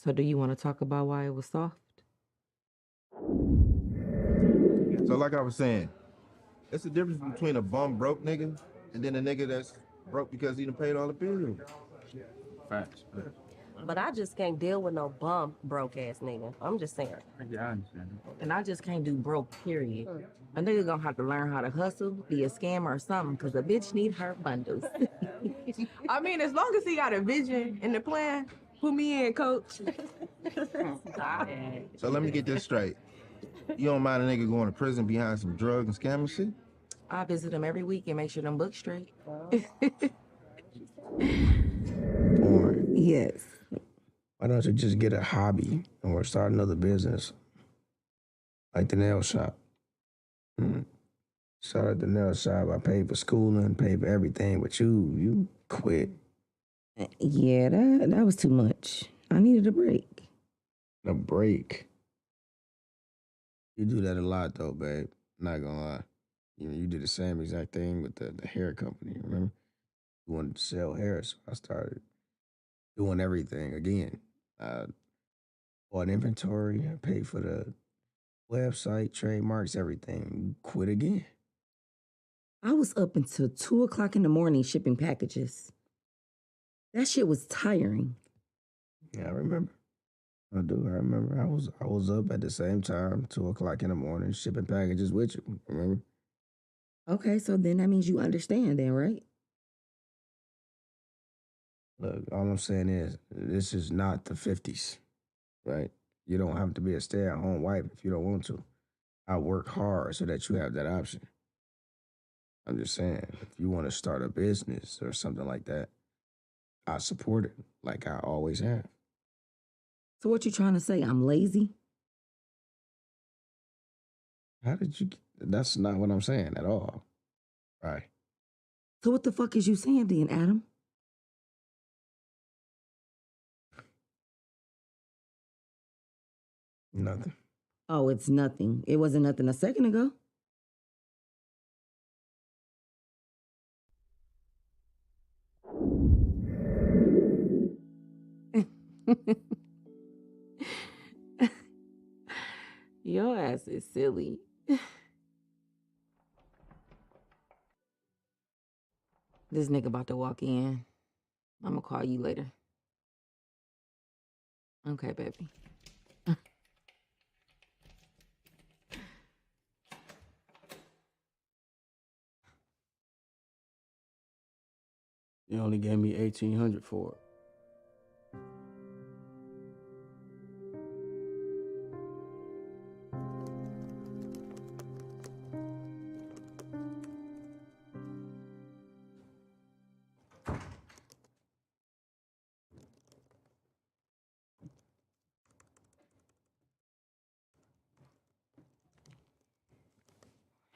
So do you want to talk about why it was soft? So like I was saying, it's the difference between a bum broke nigga and then a nigga that's broke because he done paid all the bills. Facts. But I just can't deal with no bum broke ass nigga. I'm just saying. Yeah, I understand. And I just can't do broke, period. A nigga gonna have to learn how to hustle, be a scammer or something, because a bitch need her bundles. I mean, as long as he got a vision and a plan, put me in, coach. So let me get this straight. You don't mind a nigga going to prison behind some drug and scamming shit? I visit them every week and make sure them books straight. Boring. Yes. Why don't you just get a hobby or start another business? Like the nail shop. Started the nail shop. I paid for schooling, paid for everything, but you quit. Yeah, that was too much. I needed a break. A break. You do that a lot though, babe. Not gonna lie. You did the same exact thing with the hair company, remember? You wanted to sell hair, so I started doing everything again. I bought inventory, I paid for the website, trademarks, everything. Quit again. I was up until 2 o'clock in the morning shipping packages. That shit was tiring. Yeah, I remember. I do. I remember. I was up at the same time, 2 o'clock in the morning, shipping packages with you. Remember? Okay, so then that means you understand then, right? Look, all I'm saying is this is not the 50s, right? You don't have to be a stay-at-home wife if you don't want to. I work hard so that you have that option. I'm just saying, if you want to start a business or something like that, I support it like I always have. So what you trying to say? I'm lazy? How did you? That's not what I'm saying at all. Right. So what the fuck is you saying then, Adam? Nothing. Oh, it's nothing. It wasn't nothing a second ago. Your ass is silly. This nigga about to walk in. I'm gonna call you later. Okay, baby. You only gave me $1,800 for it.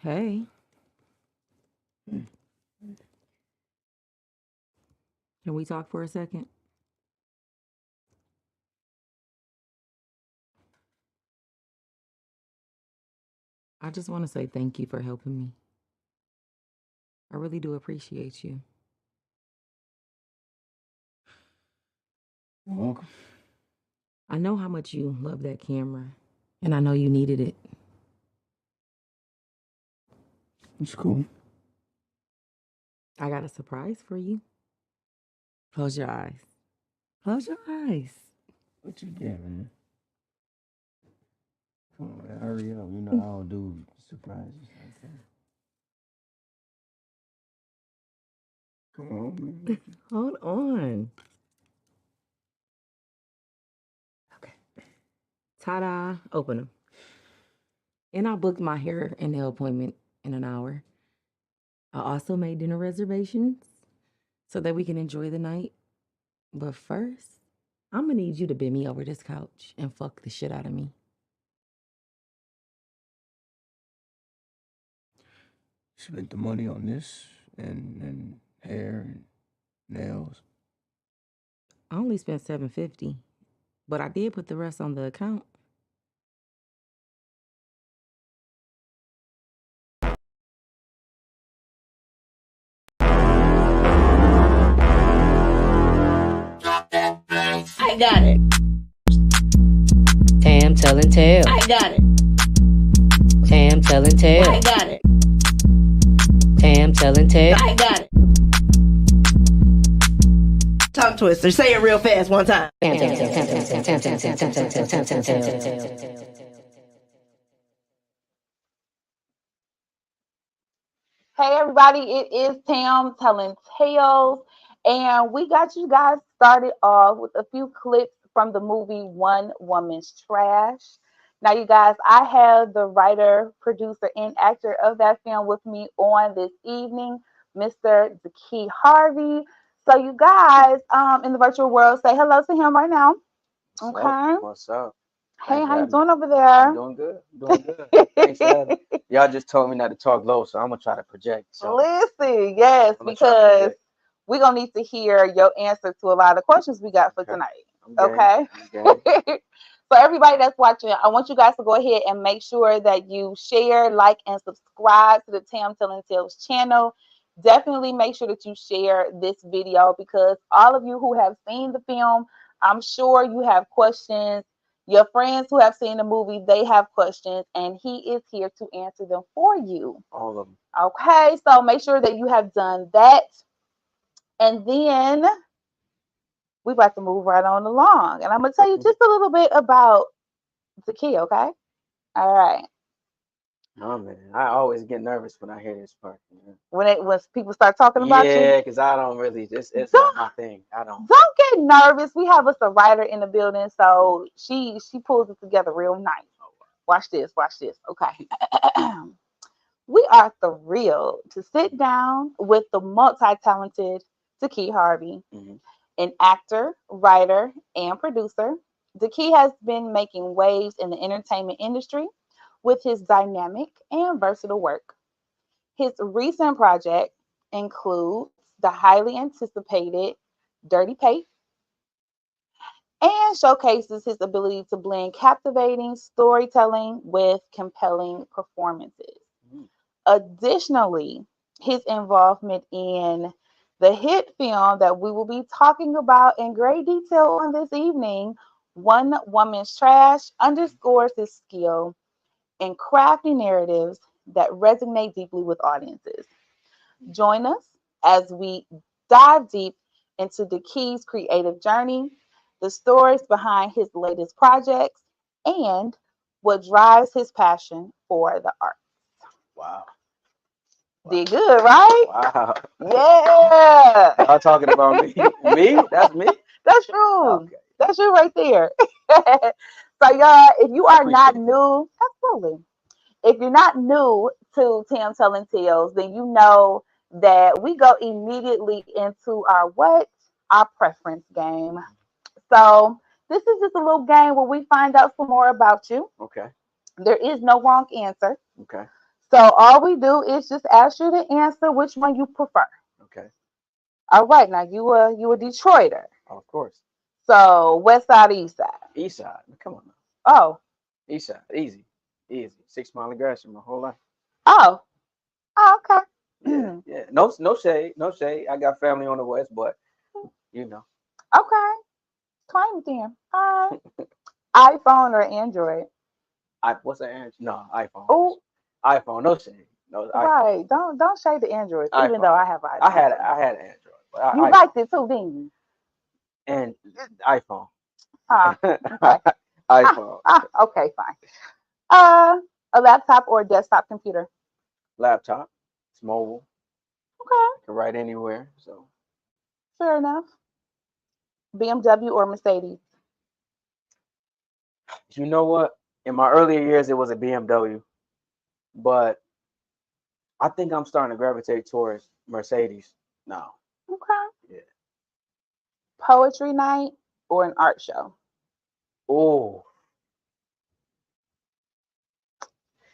Hey. Can we talk for a second? I just want to say thank you for helping me. I really do appreciate you. You're welcome. I know how much you love that camera, and I know you needed it. It's cool. I got a surprise for you. Close your eyes. Close your eyes. What you get, man? Come on, man. Hurry up. You know I don't do surprises like that. Come on, man. Hold on. Okay. Ta-da. Open them. And I booked my hair and nail appointment in an hour. I also made dinner reservations so that we can enjoy the night. But first, I'm going to need you to bend me over this couch and fuck the shit out of me. Spent the money on this and hair and nails. I only spent $750, but I did put the rest on the account. I got it. Tam telling tales. I got it. Tam telling tales. I got it. Tam telling tales. I got it. Tongue twister. Say it real fast one time. Tam telling tales. Hey everybody, it is Tam telling tales, and we got you guys started off with a few clips from the movie One Woman's Trash. Now, you guys, I have the writer, producer, and actor of that film with me on this evening, Mr. Dakei Harvey. So, you guys, in the virtual world, say hello to him right now. What's Okay. up? What's up? Hey, Thanks for how you having me. doing over I'm there? doing good. I'm doing good. Thanks for having me. Y'all just told me not to talk low, so I'm gonna try to project. So Listen, yes, I'm gonna try to because project. we're gonna need to hear your answer to a lot of questions we got for Okay. tonight. I'm game. Okay. I'm game. So everybody that's watching, I want you guys to go ahead and make sure that you share, like, and subscribe to the Tam Telling Tales channel. Definitely make sure that you share this video because all of you who have seen the film, I'm sure you have questions. Your friends who have seen the movie, they have questions, and he is here to answer them for you. All of them. Okay, so make sure that you have done that. And then we're about to move right on along. And I'm going to tell you just a little bit about Dakei, okay? All right. Oh man, I always get nervous when I hear this part. When people start talking about you, Yeah, because I don't really. It's not don't my thing. I don't. get nervous. We have us a writer in the building, so she pulls it together real nice. Watch this. Okay. We are thrilled to sit down with the multi-talented Dakei Harvey, an actor, writer, and producer. Dakei has been making waves in the entertainment industry with his dynamic and versatile work. His recent project includes the highly anticipated Dirty Pape and showcases his ability to blend captivating storytelling with compelling performances. Additionally, his involvement in the hit film that we will be talking about in great detail on this evening, One Woman's Trash, underscores his skill in crafting narratives that resonate deeply with audiences. Join us as we dive deep into Dakei's creative journey, the stories behind his latest projects, and what drives his passion for the art. Wow. Did good, right? Wow. Yeah. Y'all talking about me? Me? That's me? That's you. Okay. That's you right there. So, y'all, if you are not appreciate new, absolutely. If you're not new to Tam Telling Tales, then you know that we go immediately into our what? Our preference game. So this is just a little game where we find out some more about you. Okay. There is no wrong answer. Okay. So all we do is just ask you to answer which one you prefer. Okay. All right, now you a Detroiter. Of course. So west side, east side. East side. Come on now. Oh. East side. Easy. 6 mile of grass my whole life. Oh. Oh, okay. Yeah. Yeah. No shade. No shade. I got family on the west, but you know. Okay. Claim it then. All right. iPhone or Android? What's the answer? No, iPhone. Oh. iPhone. No shade. No. Right. Don't shade the Android, iPhone. even though I have an iPhone. I had Android. But you liked it too, didn't you? And iPhone. Okay. iPhone. Okay, fine. A laptop or a desktop computer? Laptop. It's mobile. Okay. Can write anywhere. So fair enough. BMW or Mercedes? You know what? In my earlier years, it was a BMW, but I think I'm starting to gravitate towards Mercedes now. Okay. Yeah. Poetry night or an art show? Oh.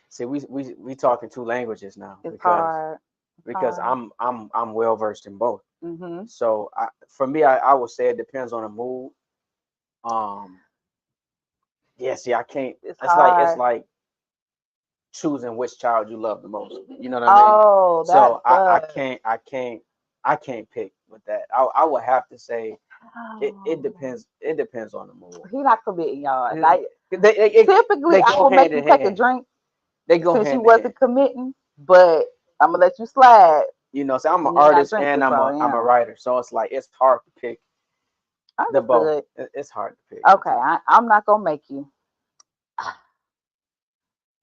See, we talking two languages now it's hard. Because hard. I'm well versed in both. Mm-hmm. So for me, I would say it depends on the mood. Yeah. See, I can't. It's like choosing which child you love the most. You know what I mean? Oh, so I can't pick with that. I would have to say It depends. It depends on the mood. He not committing, y'all. It- Like They typically, I go would make hand you in take a hand. drink They go since you hand in hand. wasn't committing, but I'm gonna let you slide. You know, so I'm an And you ain't got to artist drink and with I'm Charlie. a Yeah, writer, so it's like it's hard to pick the both. understood. It's hard to pick Okay, sometimes. I'm not gonna make you.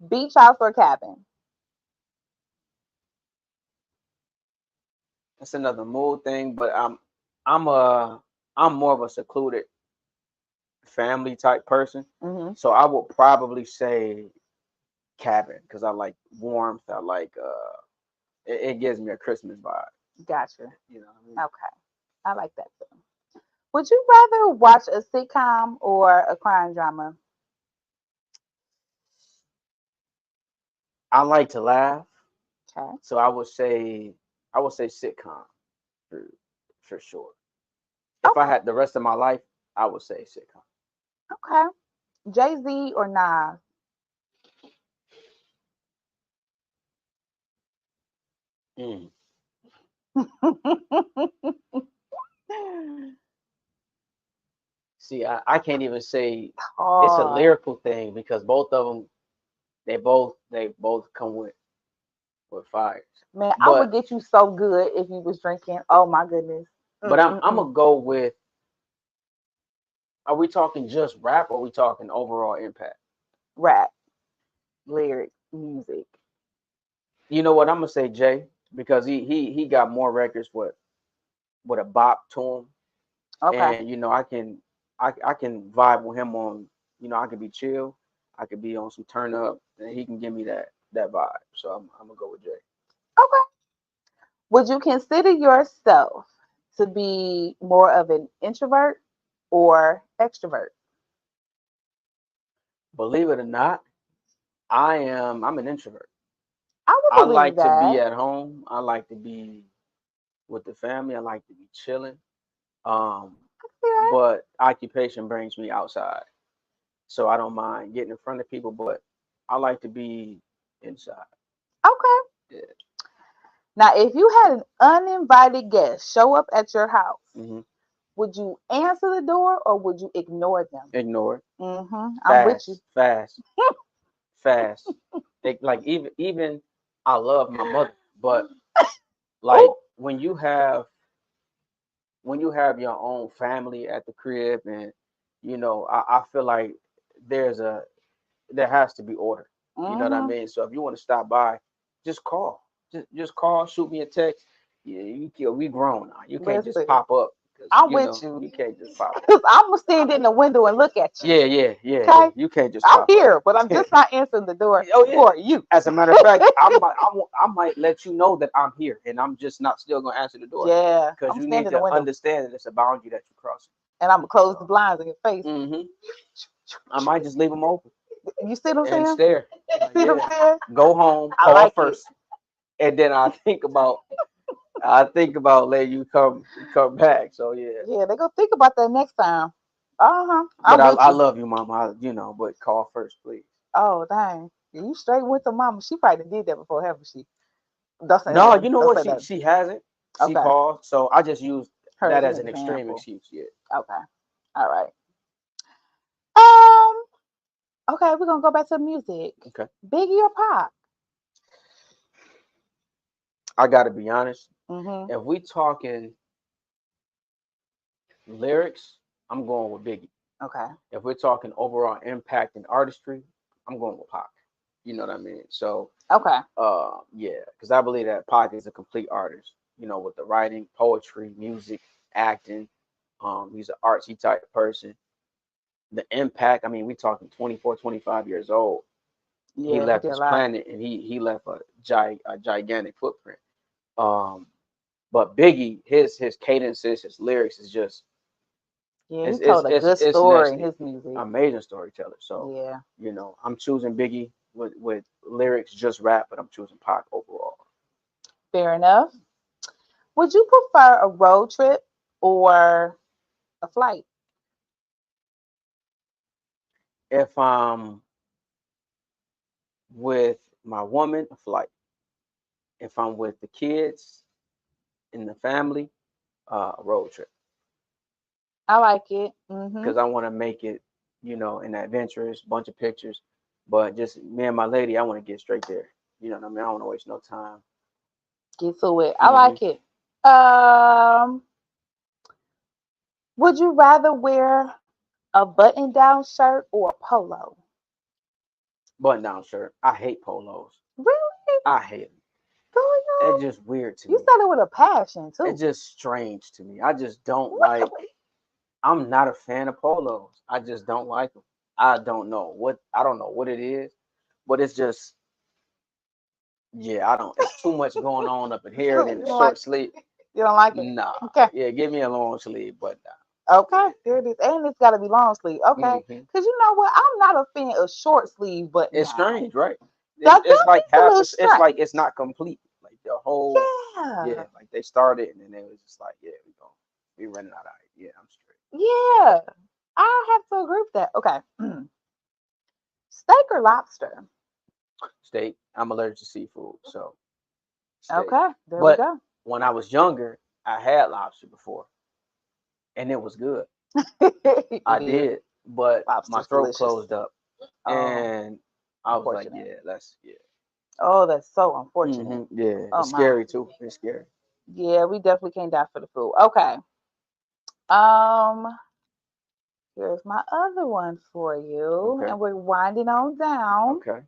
Beach house or cabin? It's another mood thing, but I'm a I'm more of a secluded family type person, Mm-hmm. so I would probably say cabin because I like warmth. I like it gives me a Christmas vibe. Gotcha. You know what I mean? Okay, I like that too. Would you rather watch a sitcom or a crime drama? I like to laugh, Okay. so I would say sitcom for for sure. If I Okay. had the rest of my life, I would say sitcom. Okay. Jay Z or Nas? Mm. See, I can't even say it's a Oh lyrical thing because both of them they both come with fires. man, I would But get you so good if you was drinking. Oh my goodness. I'm Mm-mm-mm. gonna go with. Are we talking just rap or are we talking overall impact? Rap, lyrics, music. You know what? I'm gonna say Jay because he got more records with a bop to him, Okay. and you know I can vibe with him on. You know I can be chill, I could be on some turn up, and he can give me that vibe. So I'm gonna go with Jay. Okay. Would you consider yourself to be more of an introvert or extrovert? Believe it or not, I'm an introvert. I I would believe like to be that. at home. I like to be with the family. I like to be chilling. Um, Yeah. but occupation brings me outside, so I don't mind getting in front of people. But I like to be inside. Okay. Yeah. Now, if you had an uninvited guest show up at your house, Hmm. would you answer the door or would you ignore them? Ignore it. I'm with you. Fast, fast, fast. Like even I love my mother, but like Oh, when you have your own family at the crib, and you know I feel like there's a there has to be order. You know what I mm-hmm. mean? So if you want to stop by, just call. Just call, shoot me a text. Yeah, we grown now. You can't just Listen, pop up because I'm you with know you. you can't just pop up. Because I'm going to stand in the window and look at you. Yeah. Okay? You can't just I'm pop up. here, but I'm just not answering the door Oh yeah. for you. As a matter of fact, I might let you know that I'm here, and I'm just not still gonna answer the door Yeah, because I'm you need standing in the to window understand that it's a boundary that you're crossing. and I'm going to close the So, blinds in your face. I might just leave them open You see what I'm and saying? stare. Like, See what I'm yeah, saying? go home, I call like it. first, and then I think about letting you come back. So yeah, Yeah, they're going to think about that next time. Uh-huh. but I'm with I you. love you, mama. You know, but call first, please. Oh, dang. You straight went to mama. She probably did that before, haven't she? Don't say No, nothing. you know Don't what? say nothing. She hasn't. She Okay. called, so I just used Her that as an as an extreme example. excuse. Yeah. Okay. All right. Um, okay, we're gonna go back to music. Okay. Biggie or Pop? I got to be honest. Mm-hmm. If we talking lyrics, I'm going with Biggie. Okay. If we're talking overall impact and artistry, I'm going with Pac. You know what I mean? So, Okay. yeah, because I believe that Pac is a complete artist. You know, with the writing, poetry, music, acting. He's an artsy type person. The impact. I mean, we talking 24, 25 years old. He Yeah, he left did a this lot. planet, and he left a gigantic footprint. Um, but Biggie, his cadences, his lyrics is just Yeah, he told a good it's story in nasty. his music. Amazing storyteller. So, Yeah. you know, I'm choosing Biggie with lyrics, just rap, but I'm choosing Pac overall. Fair enough. Would you prefer a road trip or a flight? If I'm with my woman, a flight. If I'm with the kids and the family, a road trip. I like it. Mm-hmm. because I want to make it, an adventurous bunch of pictures. But just me and my lady, I want to get straight there. You know what I mean? I don't want to waste no time. Get to it. I Hmm. like it. Um, would you rather wear a button-down shirt or a polo? Button down shirt. I hate polos. Really? I hate them. Do It's you? just weird to You me. said it with a passion It's too. just strange to me. I just don't like. Really? I'm not a fan of polos. I just don't like them. I don't know what. I don't know what it is, but it's just. Yeah, I don't. It's too much going on up in You here. Then the don't like short sleeve. you don't like it? Nah. Okay. Yeah, give me a long sleeve, but Okay. There it is. And it's gotta be long sleeve. nah. Okay. Cause you know what? I'm not a fan of short sleeve button It's down. strange, right? That It's like is a half. little It's strange. like it's not complete. Like the whole. Yeah. Yeah, like they started and then it was just like, yeah, we running out of it. Yeah, I'm straight. Yeah. I have to agree with that. Okay. Steak or lobster? Steak. I'm allergic to seafood, so steak. Okay. There we But go. when I was younger, I had lobster before, and it was good. I It is. did, but my Lobster's throat delicious. closed up, Oh, and I was like, unfortunate. yeah, yeah. Oh, that's so unfortunate. Yeah, Oh it's my. scary too. It's scary. Yeah, we definitely can't die for the food. Okay. Um, here's my other one for you, Okay. and we're winding on down. Okay.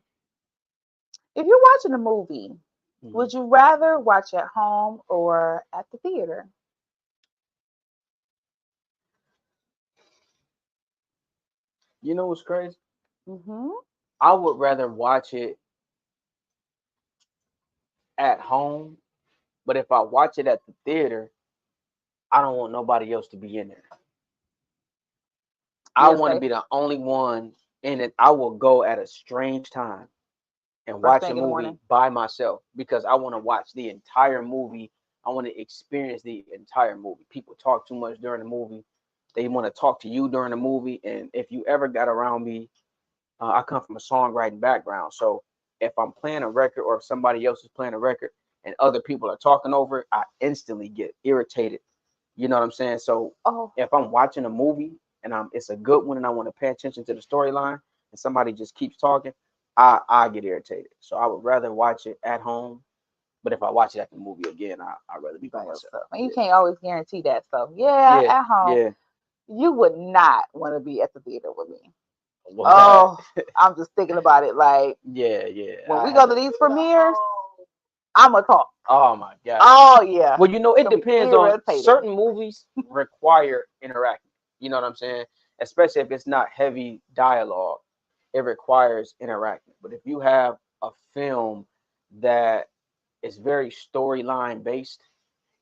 If you're watching a movie, Hmm. would you rather watch at home or at the theater? You know what's crazy? Mm-hmm. I would rather watch it at home, but if I watch it at the theater, I don't want nobody else to be in there. I You'll want to say be the only one in it. I will go at a strange time and first watch a thing in the movie morning. by myself because I want to watch the entire movie. I want to experience the entire movie. People talk too much during the movie. They want to talk to you during the movie. And if you ever got around me, I come from a songwriting background. So if I'm playing a record or if somebody else is playing a record and other people are talking over it, I instantly get irritated. You know what I'm saying? So Oh, if I'm watching a movie and it's a good one and I want to pay attention to the storyline and somebody just keeps talking, I get irritated. So I would rather watch it at home. But if I watch it at the movie again, I'd rather be by by myself. yourself. And you Yeah. can't always guarantee that. So yeah, Yeah. at home. Yeah. You would not want to be at the theater with me. What? Oh, I'm just thinking about it. Like Yeah, yeah. when I we go had to to. these premieres, I'ma talk. Oh my god. Oh yeah, Well, it's it gonna be depends on irritating. certain movies require interaction. You know what I'm saying? Especially if it's not heavy dialogue, it requires interaction. But if you have a film that is very storyline based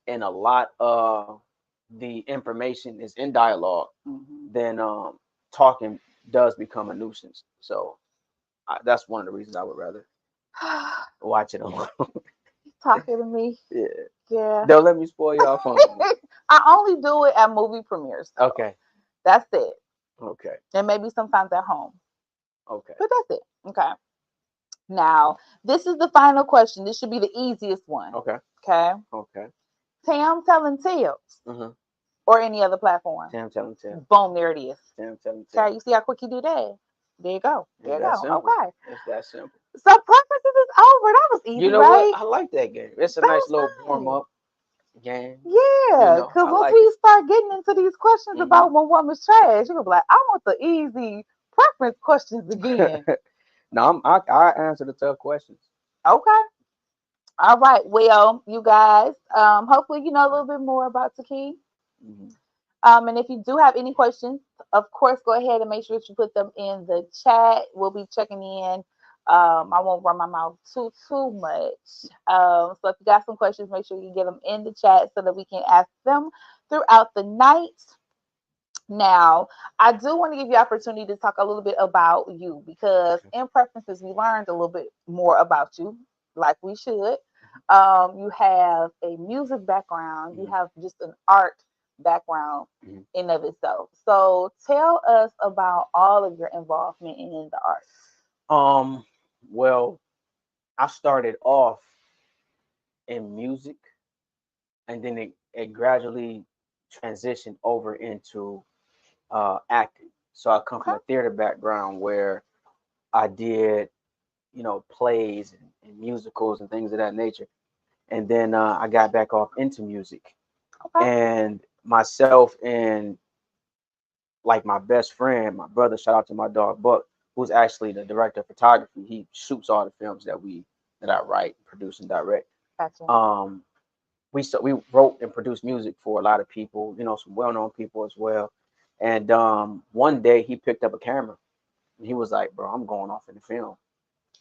and a lot of the information is in dialogue, Mhm. then talking does become a nuisance. So that's one of the reasons I would rather watch it alone. Talking to me, Yeah. yeah. Don't let me spoil y'all fun. I only do it at movie premieres though. Okay. That's it, Okay. and maybe sometimes at home, Okay. but that's it. Okay. Now this is the final question. This should be the easiest one. Okay. Okay. Okay. Tam telling tales Mm-hmm. or any other platform. Tam, tell him, Tam. Boom, there it is. Tam, tell him, Tam. Okay, you see how quick you do that? There you go. There It's you that go. simple. Okay. It's that simple. So preferences is over. That was You easy, know what? right? I like that game. It's a That nice was little warm nice. up game. Yeah, because I once like it. we start getting into these questions Mm-hmm. about when woman's trash, you're gonna be like, I want the easy preference questions again. No, I answer the tough questions. Okay. All right. Well, you guys, hopefully you know a little bit more about Taki. Mm-hmm. And if you do have any questions, of course, go ahead and make sure that you put them in the chat. We'll be checking in. I won't run my mouth too much. So if you got some questions, make sure you get them in the chat so that we can ask them throughout the night. Now, I do want to give you opportunity to talk a little bit about you because Okay. in preferences, we learned a little bit more about you, like we should. You have a music background, you Mm-hmm. have just an art background Mm-hmm. in of itself. So tell us about all of your involvement in the arts. Um. Well, I started off in music, and then it gradually transitioned over into acting. So I come from Okay. a theater background where I did, plays and musicals and things of that nature. And then I got back off into music. Okay. And myself and like my best friend, my brother, shout out to my dog Buck, who's actually the director of photography. He shoots all the films that I write, produce, and direct. Gotcha. Um, we wrote and produced music for a lot of people, some well-known people as well. And one day he picked up a camera and he was like, "Bro, I'm going off in the film.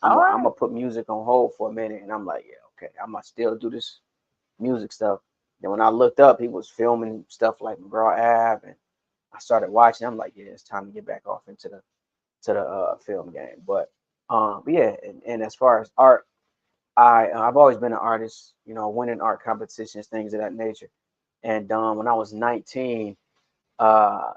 All I'm right. gonna put music on hold for a minute." And I'm like, "Yeah, okay. I'm gonna still do this music stuff." Then when I looked up, he was filming stuff like McGraw Ave, and I started watching. I'm like, "Yeah, it's time to get back off into the film game." But yeah, and as far as art, I've always been an artist, winning art competitions, things of that nature. And when I was 19, uh,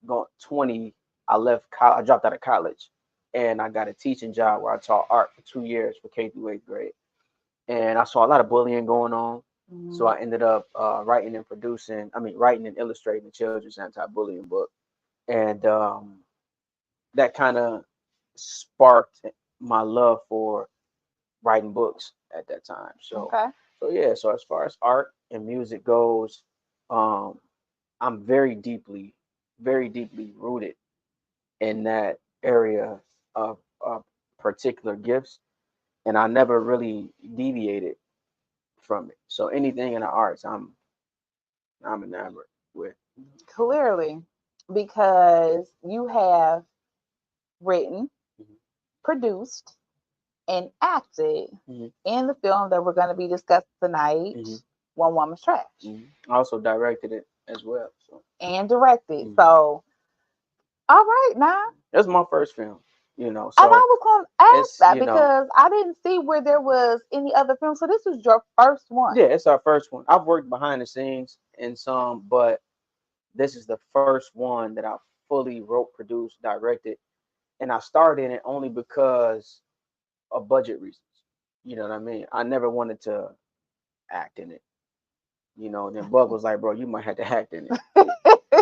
going 20, I left. I dropped out of college, and I got a teaching job where I taught art for 2 years for K through eighth grade. And I saw a lot of bullying going on, so Mhm. I ended up writing and producing. I mean, writing and illustrating the children's anti-bullying book, and that kind of sparked my love for writing books at that time. So, Okay. so yeah. So as far as art and music goes, um, I'm very deeply rooted in that area of particular gifts, and I never really deviated from it. So anything in the arts, I'm enamored with. Clearly, because you have written, Mhm, produced, and acted mhm, in the film that we're going to be discussing tonight, mhm, One Woman's Trash, mhm. I also directed it as well. So and directed. mhm. So, all right, now. It was my first film, And I so was going to ask it's that because I didn't see where there was any other film. So this was your first one. yeah, it's our first one. I've worked behind the scenes in some, but this is the first one that I fully wrote, produced, directed, and I started in it only because of budget reasons. You know what I mean? I never wanted to act in it. And then Bug was like, "Bro, you might have to act in it."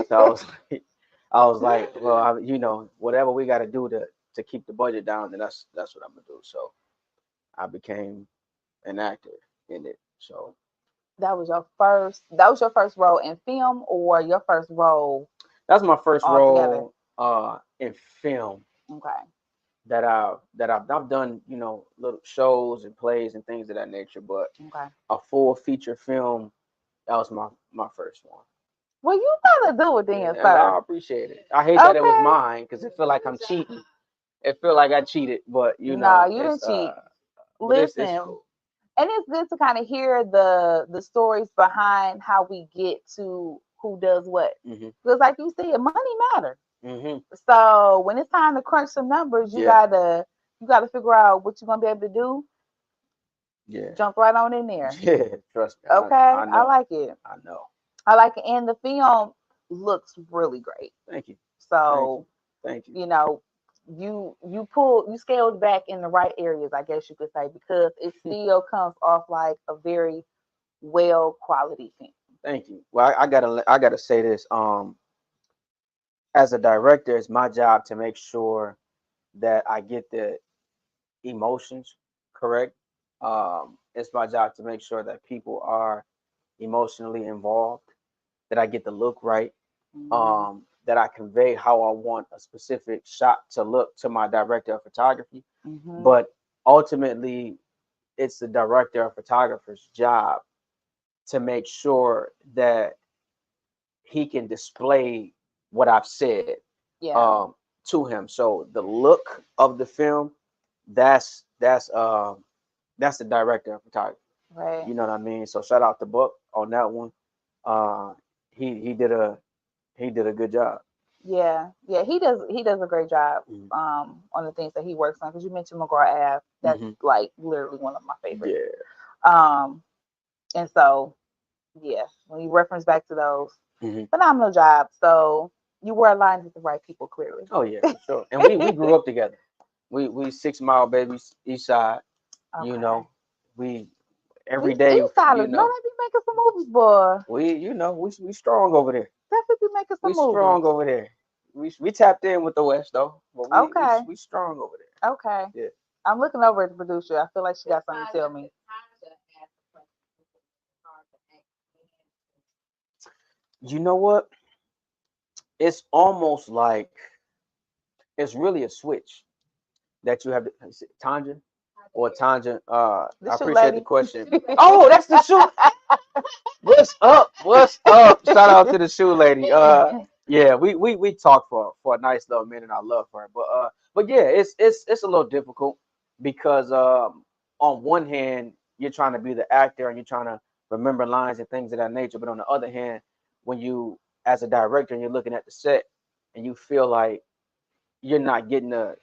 So I was like, well, whatever we got to do to keep the budget down, then that's what I'm gonna do. So I became an actor in it. So That was your first. That was your first role in film, or your first role that's my first altogether. role in film Okay. that I've done, little shows and plays and things of that nature, but Okay. a full feature film, that was my first one. Well, you gotta do it then, And I sir. appreciate it. I hate that it was Okay. mine because it feel like I'm cheating. It feel like I cheated, but Nah, you it's didn't cheat. but it's Listen, cool. and it's good to kind of hear the stories behind how we get to who does what. Mhm. Because, like you said, money matters. Mhm. So when it's time to crunch some numbers, Yeah. you gotta figure out what you're gonna be able to do. Yeah. Jump right on in there. Yeah. Trust me. Okay, I I know. like it. I know. I like it, and the film looks really great. Thank you. Thank you. So Thank you. you know, you scaled back in the right areas, I guess you could say, because it still comes off like a very well quality film. Thank you. Well, I gotta say this. As a director, it's my job to make sure that I get the emotions correct. It's my job to make sure that people are emotionally involved, that I get the look right, that I convey how I want a specific shot to look to my director of photography. Mm-hmm. But ultimately, it's the director of photographer's job to make sure that he can display what I've said Yeah. um, to him. So the look of the film, that's that's um, that's the director of photography. Right. You know what I mean? So shout out to Book on that one. Uh, he did a good job. Yeah. Yeah. He does a great job Mhm. on the things that he works on. Because you mentioned McGraw Ave. That's Mhm. like literally one of my favorites. Yeah. Um, and so yeah, when you reference back to those, Mhm. phenomenal job. So you were aligned with the right people, clearly. Oh yeah, for sure. And we grew up together. We 6 Mile babies, East Side. You Okay. know, we every These day. East Siders, no, they be making some movies, boy. We strong over there. Definitely be making We some movies. strong over there. we tapped in with the West though, but Okay. we strong over there. Okay. Yeah. I'm looking over at the producer. I feel like she got something to tell me. You know what? It's almost like it's really a switch that you have to is it Tanja or Tanja. The I shoe appreciate the lady. question. Oh, that's the shoe. What's up? What's up? Shout out to the shoe lady. Yeah, we talked for a nice little minute. I love her, but yeah, it's a little difficult because on one hand you're trying to be the actor and you're trying to remember lines and things of that nature, but on the other hand, when you as a director and you're looking at the set and you feel like you're not getting the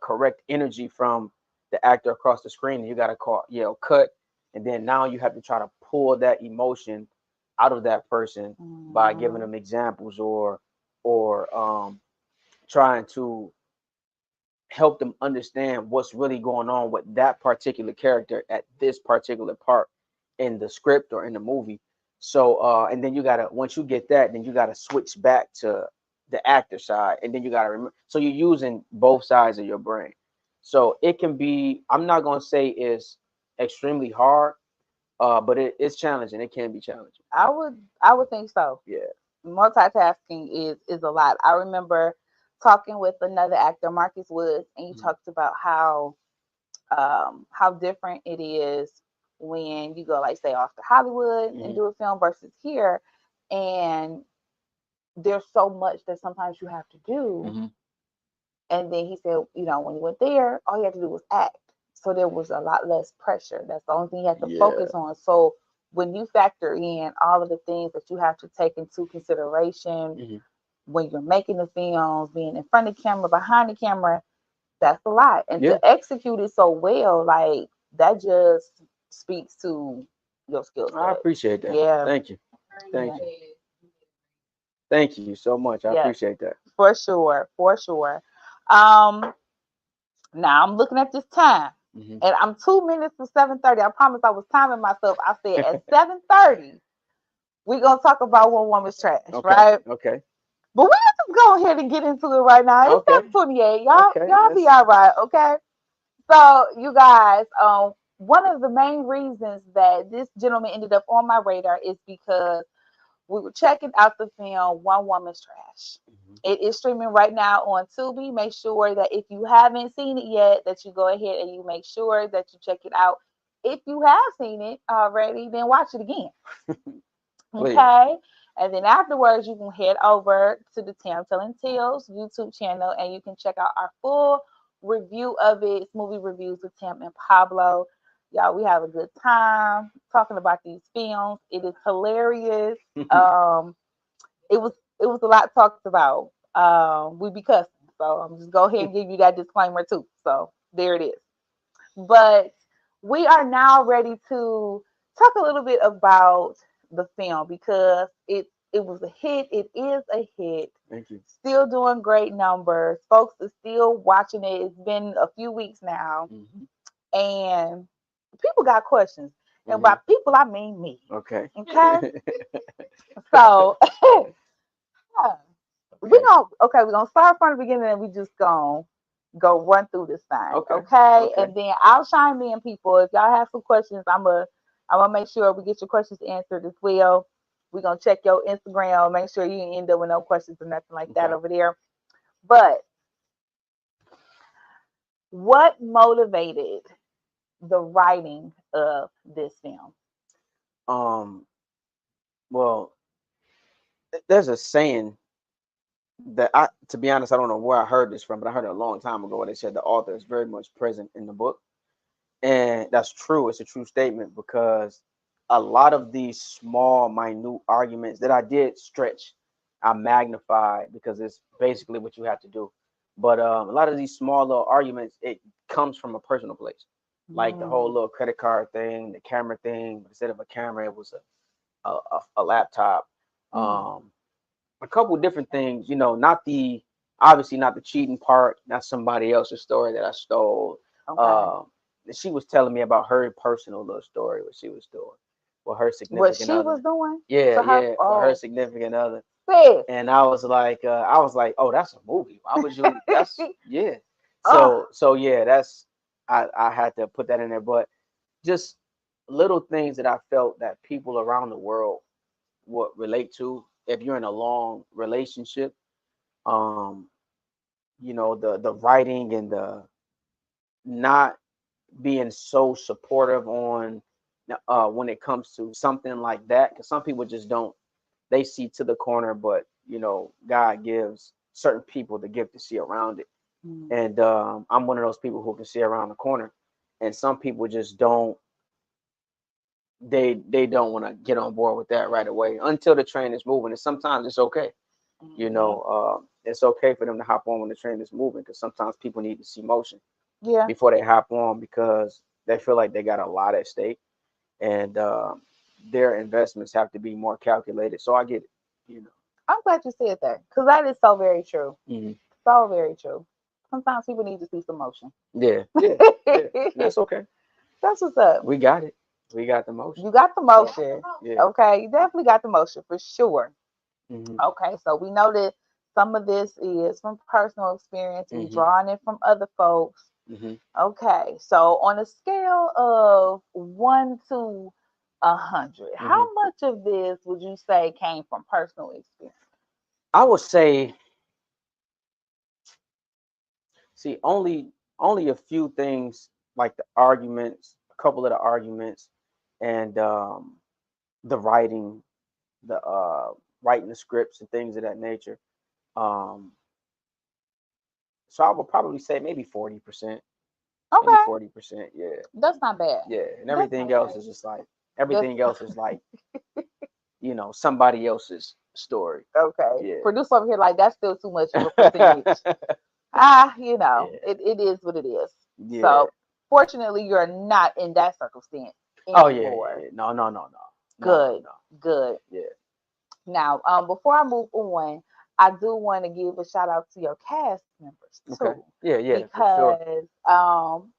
correct energy from the actor across the screen, and you got to call yell cut, and then now you have to try to pull that emotion out of that person by giving them examples or trying to help them understand what's really going on with that particular character at this particular part in the script or in the movie. So and then you gotta once you get that, then you gotta switch back to the actor side, and then you gotta remember. So you're using both sides of your brain. So it can be. I'm not gonna say it's extremely hard, but it's challenging. It can be challenging. I would think so. Yeah. Multitasking is a lot. I remember talking with another actor, Marcus Woods, and you Mhm. talked about how different it is when you go, like, say, off to Hollywood and Mhm. do a film versus here, and there's so much that sometimes you have to do. Mhm. And then he said, when you went there, all you had to do was act. So there was a lot less pressure. That's the only thing you had to Yeah. focus on. So when you factor in all of the things that you have to take into consideration Mhm. when you're making the films, being in front of the camera, behind the camera, that's a lot. And Yeah. to execute it so well, like, that just speaks to your skill I set. appreciate that. Yeah. Thank you. Thank Yeah. you. Thank you so much. I Yeah. appreciate that. For sure. For sure. Um, Now I'm looking at this time, Mhm. and I'm 2 minutes to 7:30. I promise I was timing myself. I said at 7:30 we're gonna talk about one woman's trash, Okay. right? Okay. But we have to go ahead and get into it right now. It's Okay. 7:28. Y'all, Okay. y'all be Let's. all right, okay? So you guys, one of the main reasons that this gentleman ended up on my radar is because we were checking out the film One Woman's Trash. Mhm. It is streaming right now on Tubi. Make sure that if you haven't seen it yet, that you go ahead and you make sure that you check it out. If you have seen it already, then watch it again. Please. Okay. And then afterwards, you can head over to the Tam Telling Tales YouTube channel and you can check out our full review of it. It's movie reviews with Tam and Pablo. Y'all, we have a good time talking about these films. It is hilarious. Um, it was a lot talked about. We be cussing, so I'm just go ahead and give you that disclaimer too. So there it is. But we are now ready to talk a little bit about the film because it was a hit. It is a hit. Thank you. Still doing great numbers. Folks are still watching it. It's been a few weeks now, Mhm. and people got questions. And by Mhm. people, I mean me. Okay. Okay, so Okay. we're gonna start from the beginning and we just gonna go run through this thing, Okay. okay? Okay. And then I'll chime in, people. If y'all have some questions, I'm gonna make sure we get your questions answered as well. We're gonna check your Instagram, make sure you didn't end up with no questions or nothing like that Okay. over there. But what motivated the writing of this film? Um. Well, there's a saying that to be honest, I don't know where I heard this from, but I heard it a long time ago. Where they said the author is very much present in the book, and that's true. It's a true statement because a lot of these small, minute arguments that I did stretch, I magnified because it's basically what you have to do. But a lot of these small little arguments, it comes from a personal place, like the whole Mm, little credit card thing, the camera thing. Instead of a camera, it was a laptop. mm, Um, a couple different things, not the obviously not the cheating part. That's somebody else's story that I stole. okay. Uh, she was telling me about her personal little story, what she was doing with her What significant she was other. doing Yeah, to her? yeah, with her Oh, significant other. fast. And I was like, oh, that's a movie. Why would you? That's yeah. Oh, So yeah, that's I had to put that in there, but just little things that I felt that people around the world would relate to if you're in a long relationship. Um, the writing and the not being so supportive on when it comes to something like that, because some people just don't, they see to the corner, but God gives certain people the gift to see around it. mm, And I'm one of those people who can see around the corner, and some people just don't, they don't want to get on board with that right away until the train is moving. And sometimes it's okay, mhm. it's okay for them to hop on when the train is moving, because sometimes people need to see motion Yeah, before they hop on, because they feel like they got a lot at stake, and their investments have to be more calculated. So I get it, you know. I'm glad you said that because that is so very true. Hmm. So very true. Sometimes people need to see some motion. Yeah, yeah, yeah. And that's okay. That's what's up. We got it. We got the motion. You got the So motion. yeah. Okay, you definitely got the motion for sure. Hmm. Okay, so we know that some of this is from personal experience. We Hmm. drawing it from other folks. Hmm. Okay, so on a scale of 1 to 100, Hmm. how much of this would you say came from personal experience? I would say, see, only a few things, like the arguments, a couple of the arguments, and the writing, the writing the scripts and things of that nature. Um, so I would probably say maybe 40%, maybe Okay, 40%. Yeah, that's not bad. yeah, and That's not everything else bad. is just like That's everything else is like somebody else's story. okay. Yeah. Producer over here, like that's still too much of a percentage. Ah, Yeah. it is what it is. Yeah. So fortunately, you're not in that circumstance Oh yeah, yeah, anymore. yeah. No, no, no, no, no, no, Good, no. good. Yeah. Now, before I move on, I do want to give a shout out to your cast members Okay. too, Yeah, yeah, for sure. because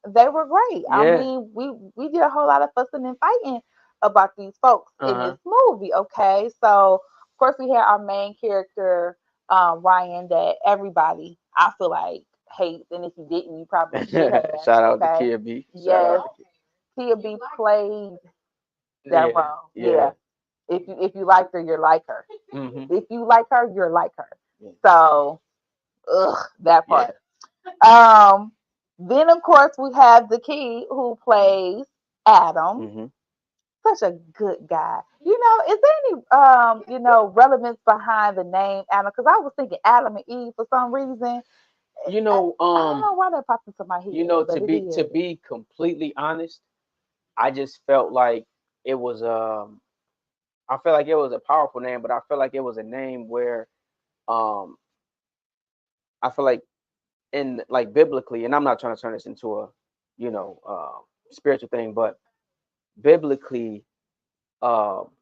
they were great. I Yeah. mean, we did a whole lot of fussing and fighting about these folks Uh in huh. this movie. Okay, so of course we had our main character, Ryan, that everybody I feel like hates, and if you didn't, you probably should have. Shout out to Okay, Kia B. Shout yes, out to Tia B played Kia. that Yeah. role. Yeah. Yeah, if you liked her, you're like her. Mhm. If you like her, you're like her. Yeah. So, ugh, that Yeah. part. Um, then of course we have the kid who plays Adam. Mhm. Such a good guy. Is there any relevance behind the name Adam? Because I was thinking Adam and Eve for some reason. You I, know, I don't know why that popped into my head, to but it be is. completely honest, I just felt like it was I felt like it was a powerful name, but I felt like it was a name where um I feel like, in like biblically, and I'm not trying to turn this into a spiritual thing, but biblically,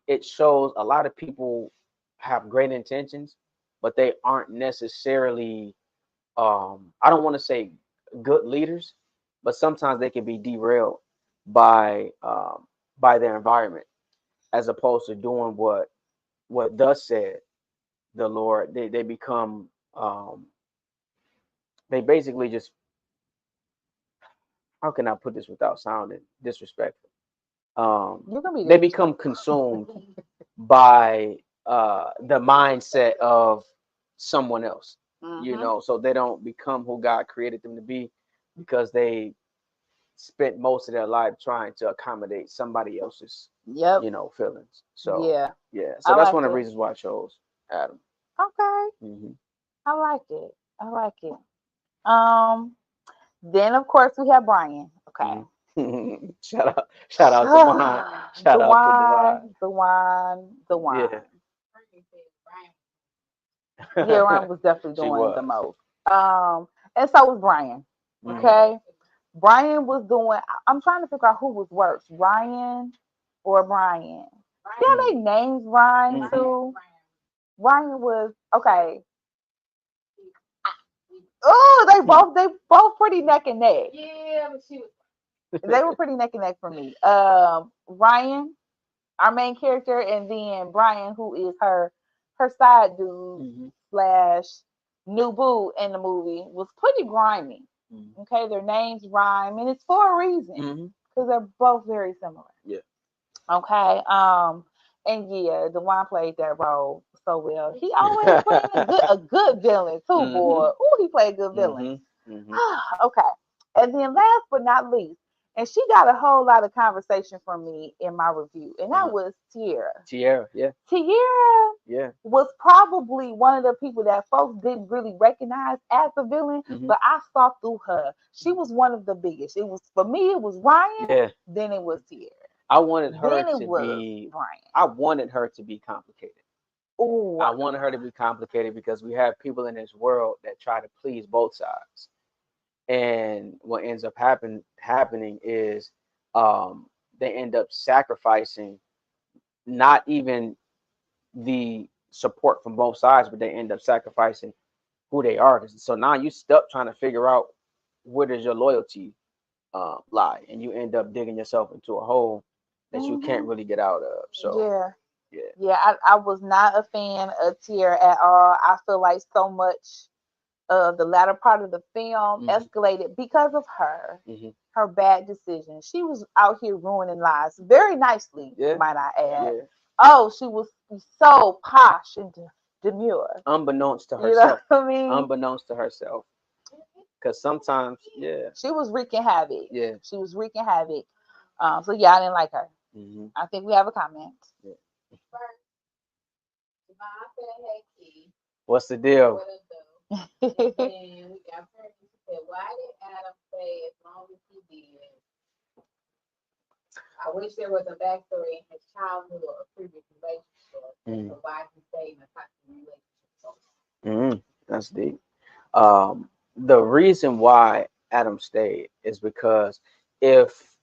it shows a lot of people have great intentions, but they aren't necessarily, I don't want to say good leaders, but sometimes they can be derailed by their environment, as opposed to doing what thus said the Lord. They become, they basically just, how can I put this without sounding disrespectful? You can be They become disrespectful. consumed by the mindset of someone else, Hmm. so they don't become who God created them to be, because they spent most of their life trying to accommodate somebody else's, Yep. feelings. So Yeah. yeah, so I that's like one of the it. reasons why I chose Adam. Okay. Hmm. I like it. I like it. Um. Then of course we have Brian. Okay. Hmm. Shout out to mine. The Shout out to Dwight. wine, the wine, the Yeah. wine. Yeah, Ryan was definitely She doing the was. most. And so was Brian. Hmm. Okay. Brian was doing, I'm trying to figure out who was worse, Ryan or Brian. Yeah, they names Ryan Hmm. too. Ryan was okay. Oh, they both pretty neck and neck. They were pretty neck and neck for me. Ryan, our main character, and then Brian, who is her side dude slash new boo in the movie was pretty grimy. Okay, their names rhyme, and it's for a reason because they're both very similar. Yeah. Okay. And yeah, DeJuan played that role so well. He always playing a good villain too, boy. Ooh, he played a good villain. Okay. And then last but not least, and she got a whole lot of conversation from me in my review, and that was Tierra. Tierra, yeah. Tierra was probably one of the people that folks didn't really recognize as a villain, but I saw through her. She was one of the biggest. It was for me, it was Ryan, then it was Tierra. I wanted her to be Ryan. I wanted her to be complicated. Ooh. I wanted her to be complicated because we have people in this world that try to please both sides. And what ends up happening is they end up sacrificing not even the support from both sides, but they end up sacrificing who they are. So now you stuck trying to figure out where does your loyalty lie, and you end up digging yourself into a hole that you can't really get out of. So I was not a fan of Tierra at all. I feel like so much of the latter part of the film escalated because of her, her bad decisions. She was out here ruining lives very nicely, might I add. Oh, she was so posh and demure. Unbeknownst to You herself. know what I mean? Unbeknownst to herself. Because sometimes, she was wreaking havoc. Yeah. She was wreaking havoc. So yeah, I didn't like her. I think we have a comment. What's the deal? And we got her. She said, "Why did Adam stay as long as he did? I wish there was a backstory in his childhood or previous relationship. So why he stayed in a toxic relationship." That's deep. The reason why Adam stayed is because if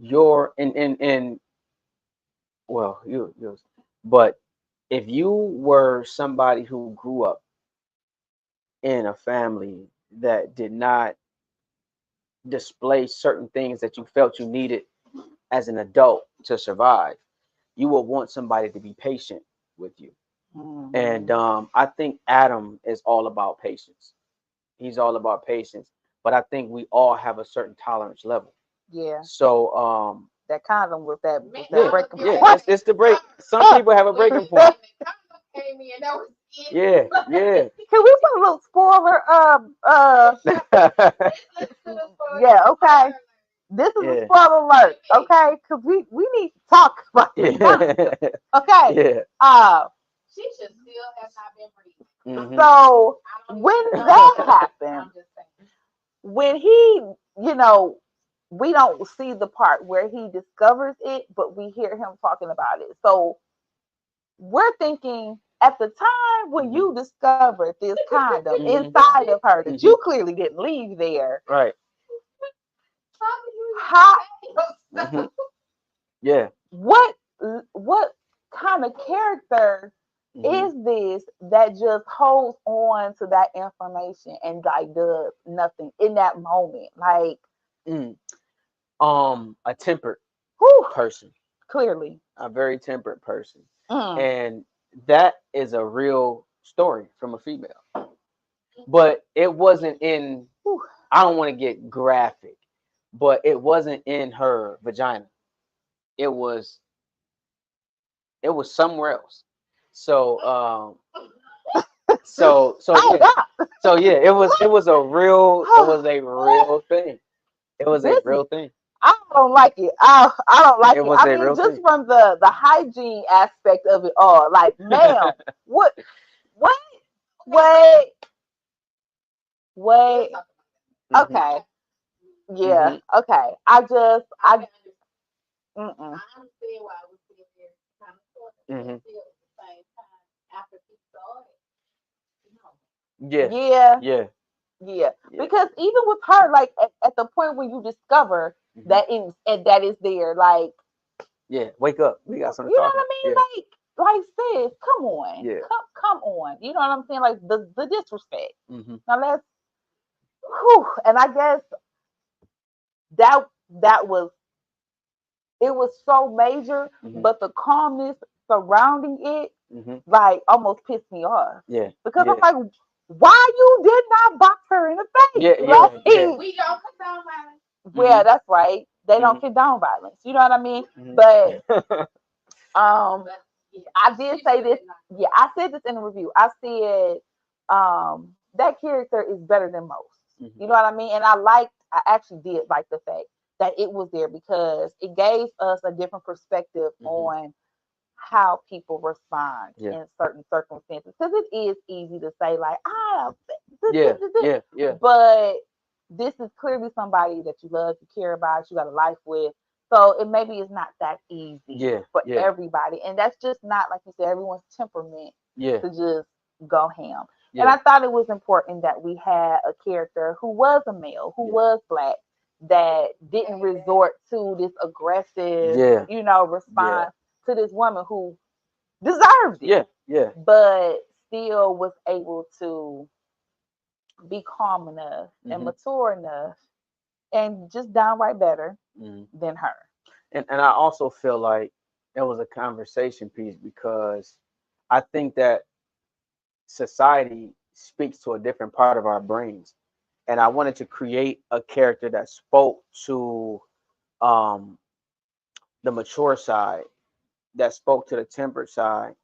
you're well, but if you were somebody who grew up in a family that did not display certain things that you felt you needed as an adult to survive, you will want somebody to be patient with you. And I think Adam is all about patience. He's all about patience, but I think we all have a certain tolerance level. Yeah. So that condom was that breaking point. Yeah, it's the break. Some people have a breaking point. Yeah. Can we put a little spoiler? Yeah, okay. This is a spoiler alert, okay? Because we need to talk about it. Okay. Yeah. She should still have not been breathing. So when that happened, when he, we don't see the part where he discovers it, but we hear him talking about it. So we're thinking at the time when you discovered this condom inside of her that you clearly didn't leave there. Right. How? Yeah. What kind of character is this that just holds on to that information and like does nothing in that moment? Like a tempered person. Clearly. A very tempered person. And that is a real story from a female. But it wasn't in I don't want to get graphic, but it wasn't in her vagina. It was somewhere else. So yeah, it was a real thing. It was a real thing. I don't like it. I don't like it. Was I mean, just from the hygiene aspect of it all. Like, ma'am, what? Wait. Okay. Yeah. Okay. I understand why I was sitting there kind of sort of at the same time after she started. Yeah. Because even with her, like at the point when you discover that is there, like wake up. We got something. You know what I mean? Like sis, come on. Yeah. Come on. You know what I'm saying? Like the disrespect. Now let's and I guess that was it was so major, but the calmness surrounding it like almost pissed me off. Yeah. Because Yeah. I'm like, why you did not box her in the face? Yeah, yeah, Like, yeah. We don't condone violence. well, that's right. They don't Mhm. condone violence. You know what I mean? Mhm. But um, But yeah, I did she say should this. not. Yeah, I said this in the review. I said that character is better than most. Mhm. You know what I mean? And I actually did like the fact that it was there because it gave us a different perspective Mhm. on how people respond Yeah. in certain circumstances. Because it is easy to say like, Yeah. Yeah. Yeah. but this is clearly somebody that you love, you care about, you got a life with. So it maybe is not that easy Yeah. for Yeah. everybody, and that's just not, like you said, everyone's temperament Yeah. to just go ham. And Yeah. I thought it was important that we had a character who was a male, who Yeah. was black, that didn't resort to this aggressive, Yeah. Yeah. response to this woman who deserved it, Yeah. Yeah. but still was able to be calm enough and Mhm. mature enough and just downright better Mhm. than her. And I also feel like it was a conversation piece because I think that society speaks to a different part of our brains, and I wanted to create a character that spoke to um the mature side, that spoke to the tempered side,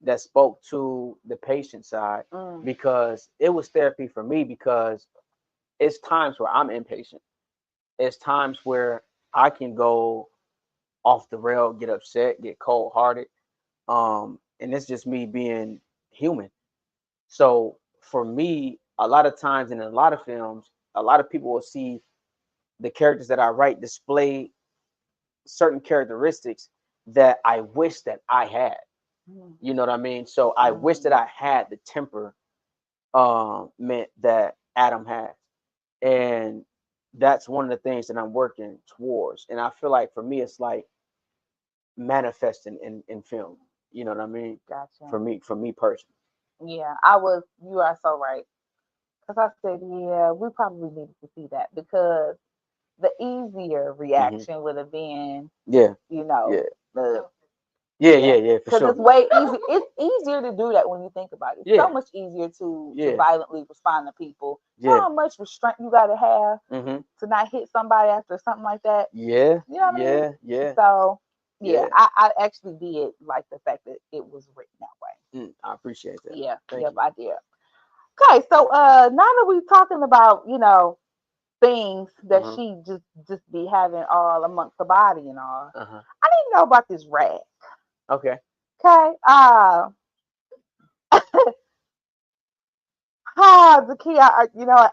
that spoke to the patient side, Mm. because it was therapy for me, because it's times where I'm impatient. It's times where I can go off the rail, get upset, get cold hearted. And it's just me being human. So for me, a lot of times in a lot of films, a lot of people will see the characters that I write display certain characteristics that I wish that I had. Mm. You know what I mean? So I wish that I had the temper meant that Adam has. And that's one of the things that I'm working towards. And I feel like for me it's like manifesting in film. You know what I mean? Gotcha. For me personally. Yeah, you are so right. Because I said, yeah, we probably needed to see that because the easier Hmm. reaction would have been, Yeah. you know, Yeah. the Yeah, yeah, yeah, yeah, for because sure. it's way easy. It's easier to do that when you think about it. It's so Yeah. much easier to Yeah. violently respond to people. You know Yeah. how much restraint you got to have Hmm. to not hit somebody after something like that. Yeah. You know what I mean? Yeah. Yeah. So yeah, Yeah. I actually did like the fact that it was written that way. I appreciate that. Yeah, Thank yep, you. I did. Okay, so now that we're talking about things that Uh-huh. she just be having all amongst her body and all, Uh-huh. I didn't know about this rag. Okay. Okay, Dakei,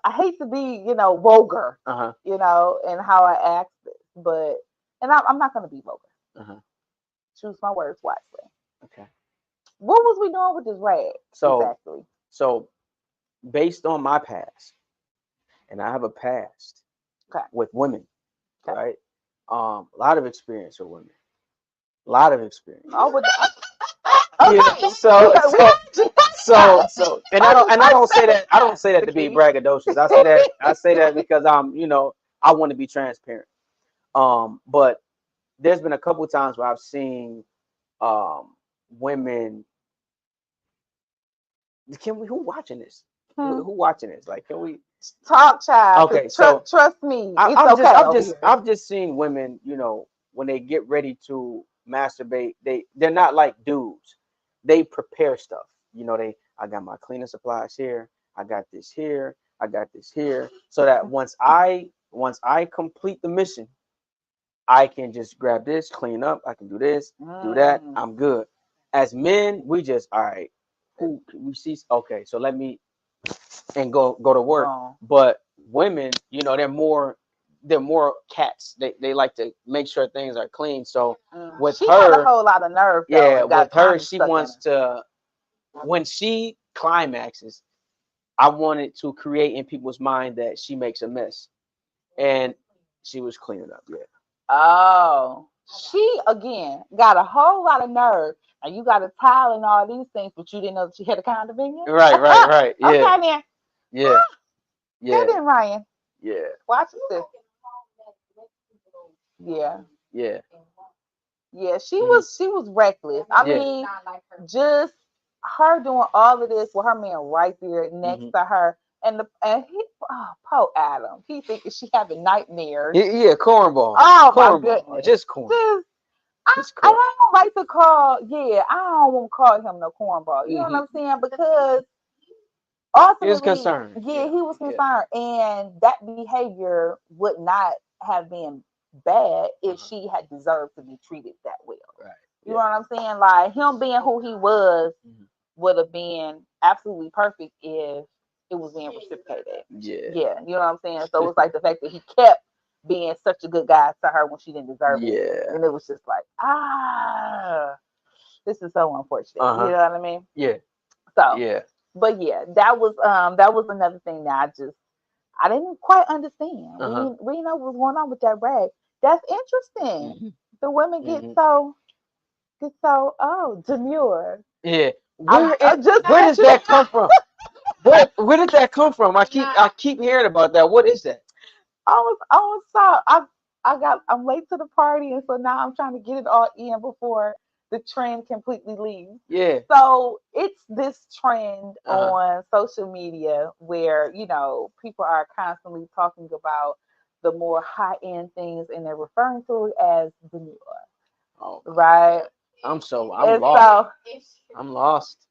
I hate to be vulgar, Uh-huh. and how I ask this, but I'm not gonna be vulgar. Uh-huh. Choose my words wisely. Okay. What was we doing with this rag So exactly? so based on my past, and I have a past Okay, with women, okay. right? A lot of experience with women. A lot of experience. Oh, with the, Yeah. okay. We heard you. And I don't say that, to be braggadocious. I say that because I want to be transparent. But there's been a couple times where I've seen women. Can we? Who watching this? Hmm. Who watching this? Like, can we? Talk, child. Okay, 'Cause so trust me, I, it's I'm just okay I'm over just here. I've just seen women, when they get ready to masturbate, they're not like dudes. They prepare stuff. I got my cleaning supplies here. I got this here. I got this here. So that once I complete the mission, I can just grab this, clean up. I can do this, do that. Mm, I'm good. As men, we just all right. Who we see? Okay, so let me and go to work. wrong. But women, they're more cats. They like to make sure things are clean. So with She had a her, whole lot of nerve though, yeah, and got with her, condoms she stuck in wants to, when she climaxes, I wanted to create in people's mind that she makes a mess, and she was cleaning up. Yeah. Oh, she again got a whole lot of nerve, and you got a towel and all these things, but you didn't know that she had a condom in you. Right, right, right. Yeah, Okay, then. yeah, Okay, yeah, then, Ryan. yeah, Watch this. Yeah. yeah. Yeah, she was reckless. I mean, Not like her. just her doing all of this with her man right there next to her, and he, poor Adam, he thinking she having nightmares. Yeah, cornball. Oh my Cornball. goodness, Just corn. just Just I corn. don't like to call. Yeah, I don't want to call him no cornball. You know what I'm saying? Because He was ultimately, concerned. yeah, he was Yeah. concerned, and that behavior would not have been bad if she had deserved to be treated that well. Right. You know what I'm saying? Like him being who he was would have been absolutely perfect if it was being reciprocated. Yeah. Yeah, you know what I'm saying? So it's like the fact that he kept being such a good guy to her when she didn't deserve it. Yeah. And it was just like, this is so unfortunate. You know what I mean? Yeah. So Yeah. but yeah, that was another thing that I didn't quite understand. We know what's going on with that rag. That's interesting. The women get so demure. Yeah. I just Where does that come from? Where did that come from? I keep hearing about that. What is that? I was sorry. I'm late to the party, and so now I'm trying to get it all in before the trend completely leaves. Yeah. So it's this trend on social media where people are constantly talking about the more high end things, and they're referring to it as demure, right? I'm lost. So, I'm lost.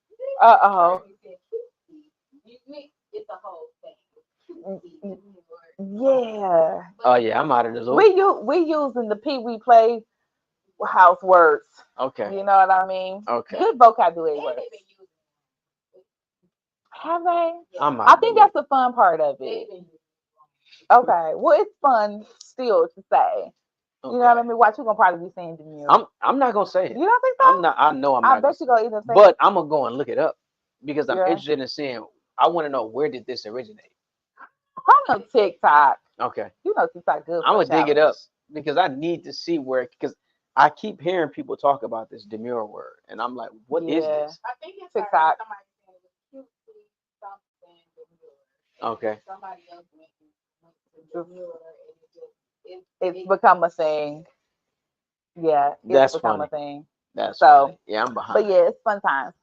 It's a whole thing. Yeah. Oh yeah, I'm out of the loop. We using the Pee-wee Playhouse words. Okay. You know what I mean? Okay. Good vocabulary words. Have they? I'm out I of the think loop. that's the fun part of it. Okay. Well, it's fun still to say. You know what I mean? Watch, you're gonna probably be saying demure. I'm not gonna say it. You don't think so? I'm not. I know I'm I not. bet you gonna either say But I'm gonna go and look it up because I'm Yeah. interested in seeing. I want to know, where did this originate? Probably on TikTok. Okay. You know TikTok good. I'm for gonna dig it up challenge. because I need to see where, because I keep hearing people talk about this demure word, and I'm like, what is Yeah. this? I think it's TikTok. somebody said it was cutesy something demure. Okay. Somebody else went to demure, and It's become a thing. Yeah, it's That's become funny. a thing. That's So, funny. Yeah, I'm behind. but yeah, it's fun times.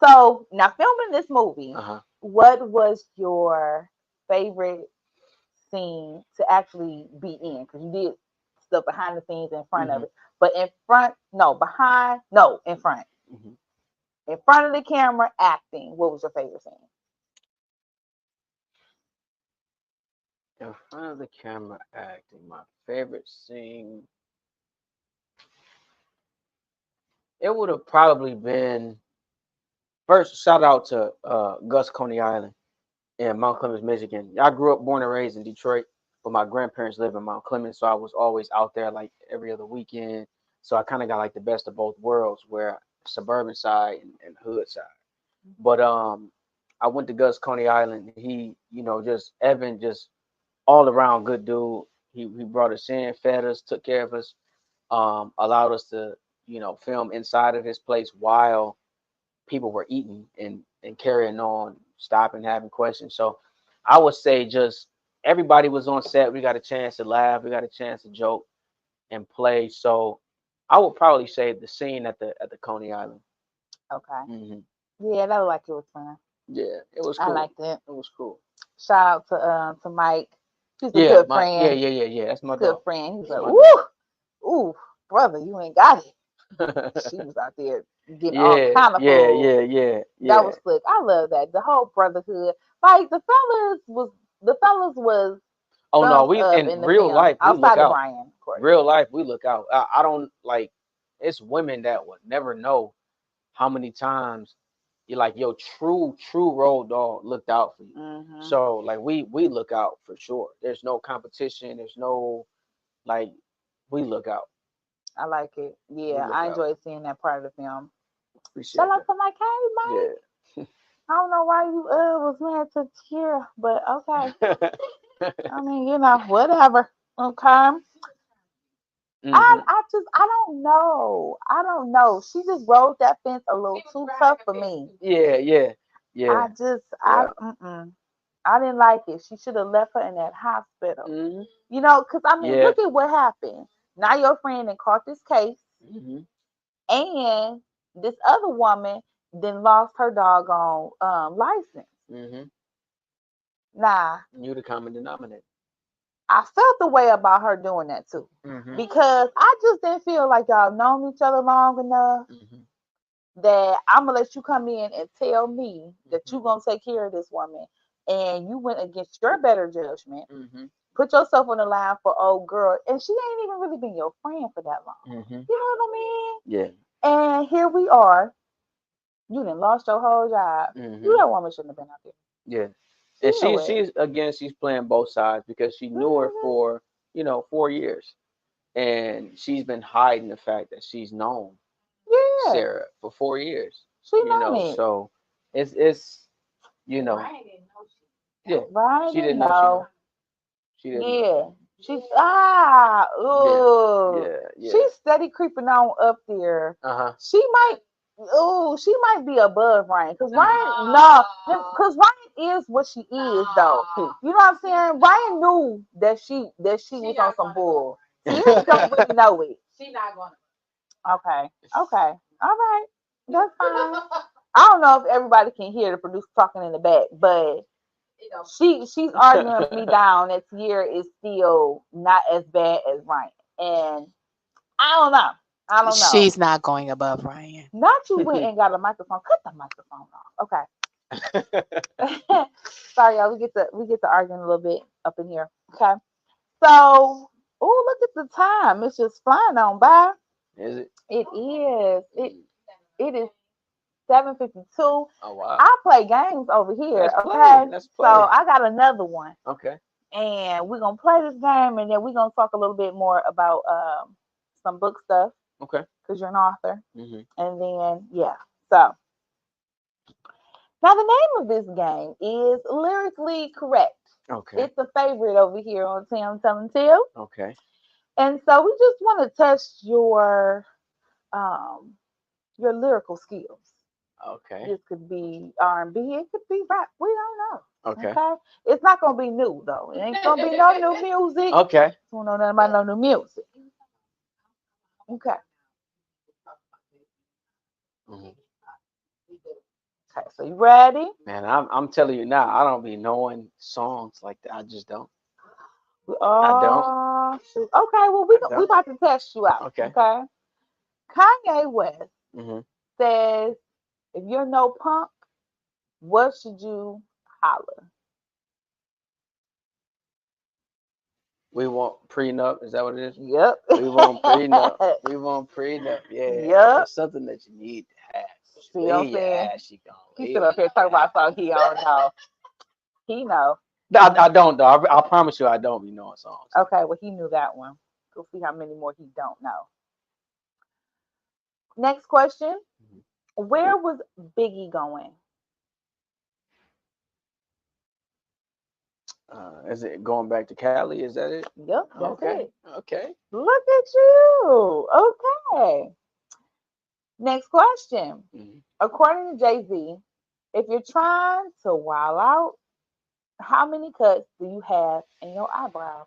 So now filming this movie, what was your favorite scene to actually be in? Because you did stuff behind the scenes, in front of it, but in front, no, behind, no, in front. In front of the camera, acting. What was your favorite scene? In front of the camera acting, my favorite scene. It would have probably been, first, shout out to Gus Coney Island in Mount Clemens, Michigan. I grew up, born and raised in Detroit, but my grandparents live in Mount Clemens, so I was always out there like every other weekend. So I kind of got like the best of both worlds, where suburban side and hood side. But I went to Gus Coney Island. He, just Evan, just all around good dude. He brought us in, fed us, took care of us, allowed us to, film inside of his place while people were eating and carrying on, stopping, having questions. So I would say just everybody was on set. We got a chance to laugh. We got a chance to joke and play. So I would probably say the scene at the Coney Island. Okay. Yeah, that looked like it was fun. Yeah, it was I cool. liked it. It was cool. Shout out to Mike. He's a Yeah, good Mike. friend. Yeah. That's my Good dog. friend. He's That's like, my ooh, brother, you ain't got it. She was out there getting all kind of food. Yeah. That was slick. I love that. The whole brotherhood. Like the fellas was Oh no, thumbs we up in in the real film. life we look Outside of out. Brian, of course. Real life we look out. I don't like. It's women that would never know how many times you like your true road dog looked out for you. So like we look out for sure. There's no competition. There's no, like, we look out. I like it. We Yeah, look I out. enjoyed seeing that part of the film. Appreciate Shout out that. to Mike. Hey, Mike. Yeah. I don't know why you was married to Kira, but okay. I mean, whatever. Okay. I don't know. I don't know. She just rode that fence a little too tough for me. Yeah. I didn't like it. She should have left her in that hospital. Because I mean, Yeah. look at what happened. Now your friend and caught this case. Mm-hmm. And this other woman then lost her doggone license. Mm-hmm. Nah, You the common denominator. I felt the way about her doing that too. Mm-hmm. Because I just didn't feel like y'all known each other long enough Mm-hmm. that I'm gonna let you come in and tell me that Mm-hmm. you gonna take care of this woman, and you went against your better judgment, Mm-hmm. put yourself on the line for old girl, and she ain't even really been your friend for that long. Mm-hmm. You know what I mean? Yeah. And here we are. You done lost your whole job. Mm-hmm. You that woman shouldn't have been out there. Yeah. She And knew it. she's playing both sides because she knew her Mhm. for 4 years, and she's been hiding the fact that she's known Yeah, Sarah for 4 years. she known it. So it's Ryan didn't know yeah, Right? she didn't know No. she didn't know. Yeah. She's Yeah, ooh. yeah, yeah. She's steady creeping on up there. Uh-huh. She might she might be above Ryan. Cause Ryan cause Ryan is what she is though. You know what I'm saying? Ryan knew that she was on some bull. Tia don't really know it. She not gonna. Okay. Okay. All right. That's fine. I don't know if everybody can hear the producer talking in the back, but she's arguing me down that Tierra is still not as bad as Ryan. And I don't know. I don't know. She's not going above Ryan. Not you went and got a microphone. Cut the microphone off. Okay. Sorry, y'all. We get to arguing a little bit up in here. Okay. So, oh, look at the time. It's just flying on by. Is it? It is. It is 7:52. Oh wow. I play games over here. Let's play. Okay. Let's So play. I got another one. Okay. And we're gonna play this game, and then we're gonna talk a little bit more about some book stuff Okay. because you're an author, Mm-hmm. and then yeah. So now the name of this game is Lyrically Correct. Okay. It's a favorite over here on Tim Tell and Tell, Okay. and so we just want to test your lyrical skills. Okay. This could be R&B, it could be rap. We don't know. Okay. Okay, it's not gonna be new though. It ain't gonna be no new music. Okay. We don't know nothing about no new music. Okay. Mm-hmm. Okay. So you ready? Man, I'm telling you now, I don't be knowing songs like that. I just don't. I don't. Oh, shoot. Okay. Well, we I we don't. about to test you out. Okay. Okay. Kanye West Mm-hmm. says, "If you're no punk, what should you holler?" We want prenup. Is that what it is? Yep. We want prenup. We want prenup. Yeah. Yep. It's something that you need to have. See what I'm Leave your saying? ass, you gone. He stood up here talking about something he don't know. He know. I don't though. I promise you, I don't be knowing songs. Okay. Well, he knew that one. We'll see how many more he don't know. Next question. Where was Biggie going? Is it going back to Cali? Is that it? Yep, that's Okay. it. Okay. Look at you. Okay. Next question. Mhm. According to Jay-Z, if you're trying to wild out, how many cuts do you have in your eyebrows?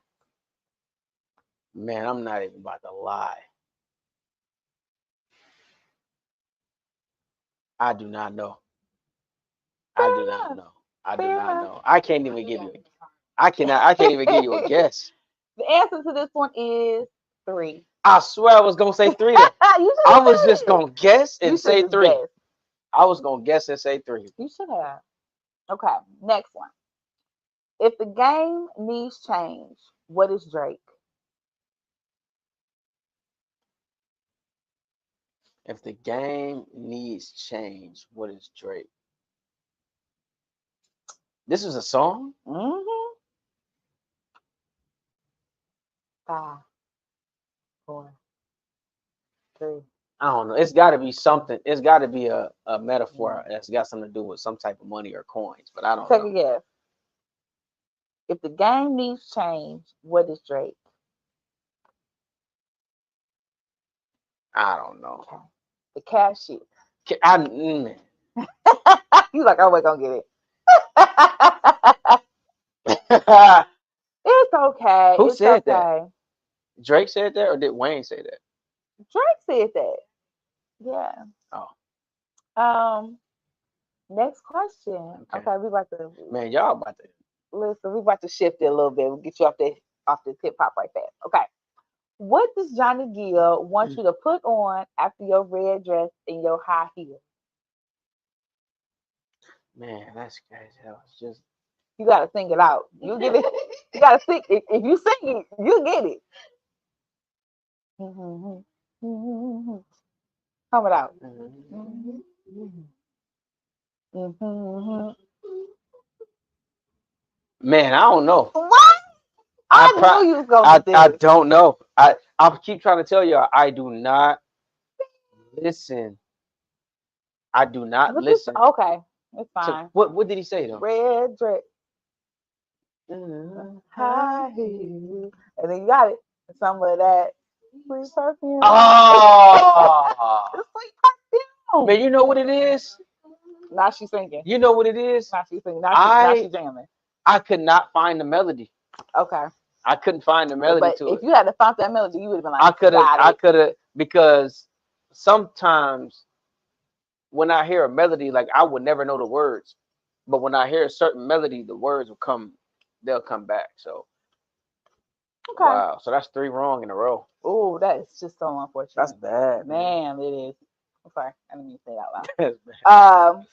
Man, I'm not even about to lie. I do not know. I Fair do not enough. know. I do Fair not enough. know. I can't even give you. I cannot. I can't even give you a guess. The answer to this one is 3. I swear I was gonna say 3. Then. You should I have was said just it. gonna guess You and should say just 3. guess. I was gonna guess and say 3. You should have. Okay, next one. If the game needs change, what is Drake? If the game needs change, what is Drake? This is a song? Mm-hmm. 5, 4, 3. I don't know. It's got to be something. It's got to be a metaphor that's got something to do with some type of money or coins, but I don't Take know. a guess. If the game needs change, what is Drake? I don't know. Okay. The cashier. You like, oh, we're gonna get it. It's okay. Who It's said that? okay. Drake said that, or did Wayne say that? Drake said that. Yeah. Oh, Next question. okay. Okay, we about to Man, y'all about to. listen. We about to shift it a little bit. We'll get you off the hip hop right fast. Okay. What does Johnny Gill want you to put on after your red dress and your high heels? Man, that's crazy. That was just. You gotta sing it out. You get it. You gotta sing. If you sing it, you get it. Come it out. Man, I don't know. What? I knew you was gonna do I this. don't know. I keep trying to tell you I do not listen. I do not But this listen okay. It's to fine. what did he say though? Red dress, high heels, and then you got it. Some of that sweet perfume. Oh, Sweet perfume. man, you know what it is? Now she's singing. You know what it is? Now she's singing. Now she's jamming. I could not find the melody. Okay. I couldn't find the melody But to if it. you had to find that melody, you would have been like, I could have because sometimes when I hear a melody, like I would never know the words, but when I hear a certain melody, the words will come, they'll come back. So Okay. wow, so that's 3 wrong in a row. Oh, that is just so unfortunate. That's bad, man. It is. I'm sorry, I didn't mean to say it out loud. That's bad.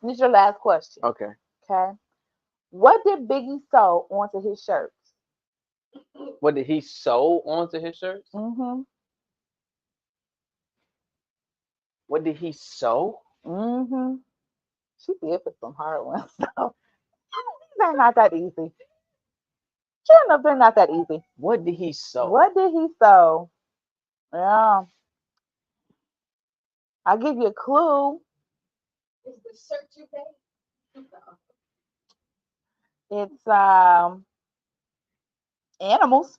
This is your last question. Okay. Okay. What did Biggie sew onto his shirts? What did he sew onto his shirts? Mm-hmm. What did he sew? Mm-hmm. She did put some hard ones, so they're not that easy. Sure enough, they're not that easy. What did he sew? What did he sew? Yeah. I'll give you a clue. Is the shirt you paid? It's animals.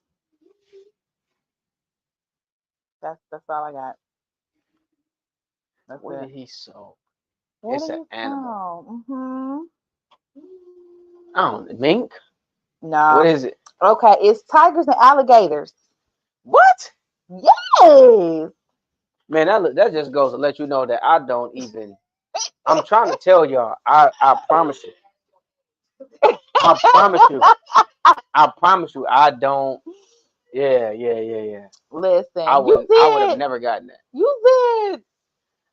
That's all I got. That's What it. did he sew? What It's did an he animal. sew? Mm-hmm. I don't know. Mink? No. What is it? Okay, it's tigers and alligators. What? Yes. Man, that just goes to let you know that I don't even. I'm trying to tell y'all. I promise you. I promise you. I promise you. I don't. Yeah. Listen, I you would have did. never gotten that. You did.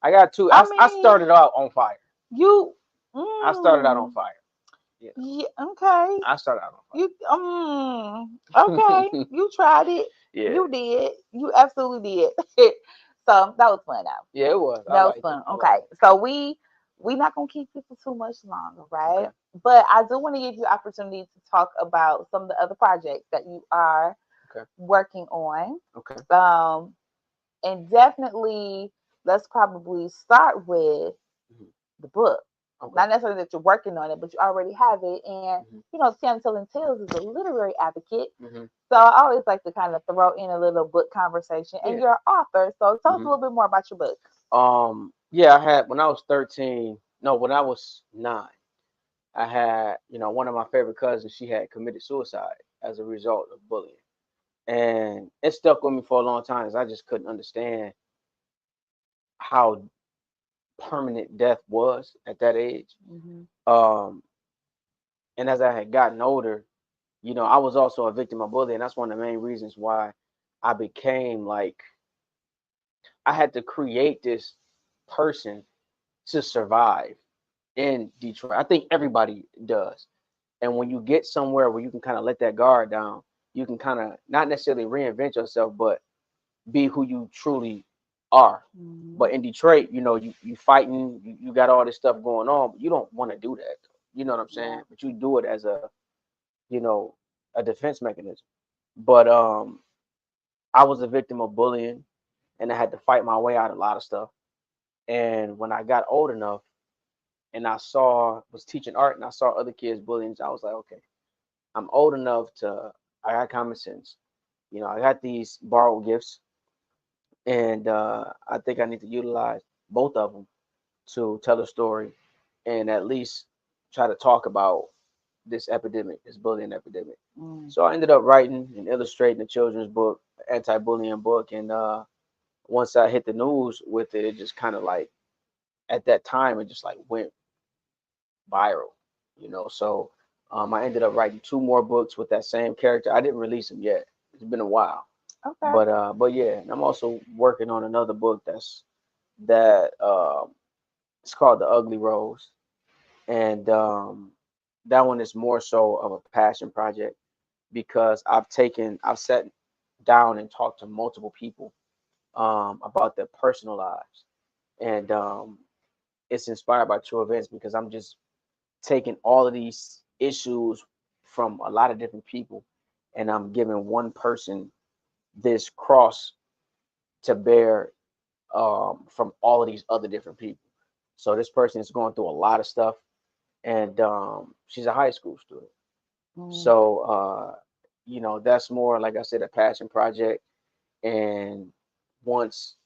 I got 2. I I mean, started out on fire. you. I started out on fire. Yeah. Yeah. Okay. I started out on You. Okay. fire. You tried it. Yeah. You did. You absolutely did. So that was fun. Now. Yeah, it was. I That was liked fun. it. Okay. So we not gonna keep you for too much longer, right? Okay. But I do want to give you opportunity to talk about some of the other projects that you are working on. Okay. And definitely let's probably start with the book. Okay. Not necessarily that you're working on it, but you already have it. And you know, Sam Telling Tales is a literary advocate. So I always like to kind of throw in a little book conversation. And you're an author, so tell us a little bit more about your book. Yeah, I had when I was 13. No, when I was 9. I had, one of my favorite cousins. She had committed suicide as a result of bullying, and it stuck with me for a long time. 'Cause I just couldn't understand how permanent death was at that age. Um, and as I had gotten older, I was also a victim of bullying. That's one of the main reasons why I became like I had to create this person to survive in Detroit. I think everybody does. And when you get somewhere where you can kind of let that guard down, you can kind of not necessarily reinvent yourself, but be who you truly are. But in Detroit, you fighting, you got all this stuff going on, but you don't want to do that. You know what I'm saying? But you do it as you know, a defense mechanism. But I was a victim of bullying and I had to fight my way out of a lot of stuff. And when I got old enough and was teaching art and I saw other kids bullying, I was like, okay, I'm old enough I got common sense. I got these borrowed gifts and I think I need to utilize both of them to tell a story and at least try to talk about this epidemic, this bullying epidemic. So I ended up writing and illustrating a children's book, anti-bullying book, and once I hit the news with it, it just kind of like at that time it just like went viral, you know. So I ended up writing two more books with that same character. I didn't release them yet. It's been a while, Okay. but yeah, and I'm also working on another book that it's called The Ugly Rose, and that one is more so of a passion project because I've sat down and talked to multiple people about their personal lives, and it's inspired by true events because I'm just taking all of these issues from a lot of different people, and I'm giving one person this cross to bear from all of these other different people. So this person is going through a lot of stuff, and she's a high school student. Mm. So that's more like I said, a passion project. And once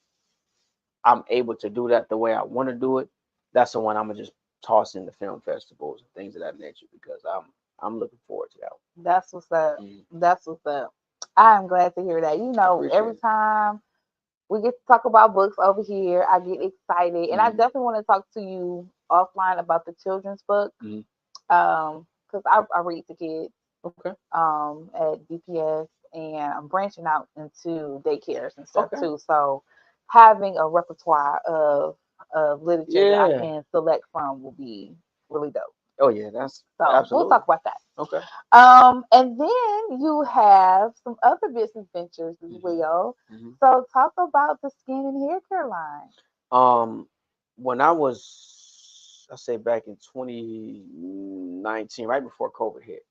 I'm able to do that the way I want to do it, that's the one I'm gonna just toss in the film festivals and things of that nature because I'm looking forward to that That's what's up. one. Mhm. That's what's up. I'm glad to hear that. I Every appreciate it. time we get to talk about books over here, I get excited, and I Mhm. definitely want to talk to you offline about the children's book. Mhm. Because I read to kids Okay. at DPS, and I'm branching out into daycares and stuff Okay. too. So having a repertoire of literature that I Yeah. can select from will be really dope. Oh yeah. That's So we'll absolutely talk about that. okay. And then you have some other business ventures as Mhm. well. Mhm. So talk about the skin and hair care line. Um, when I say back in 2019, right before COVID hit,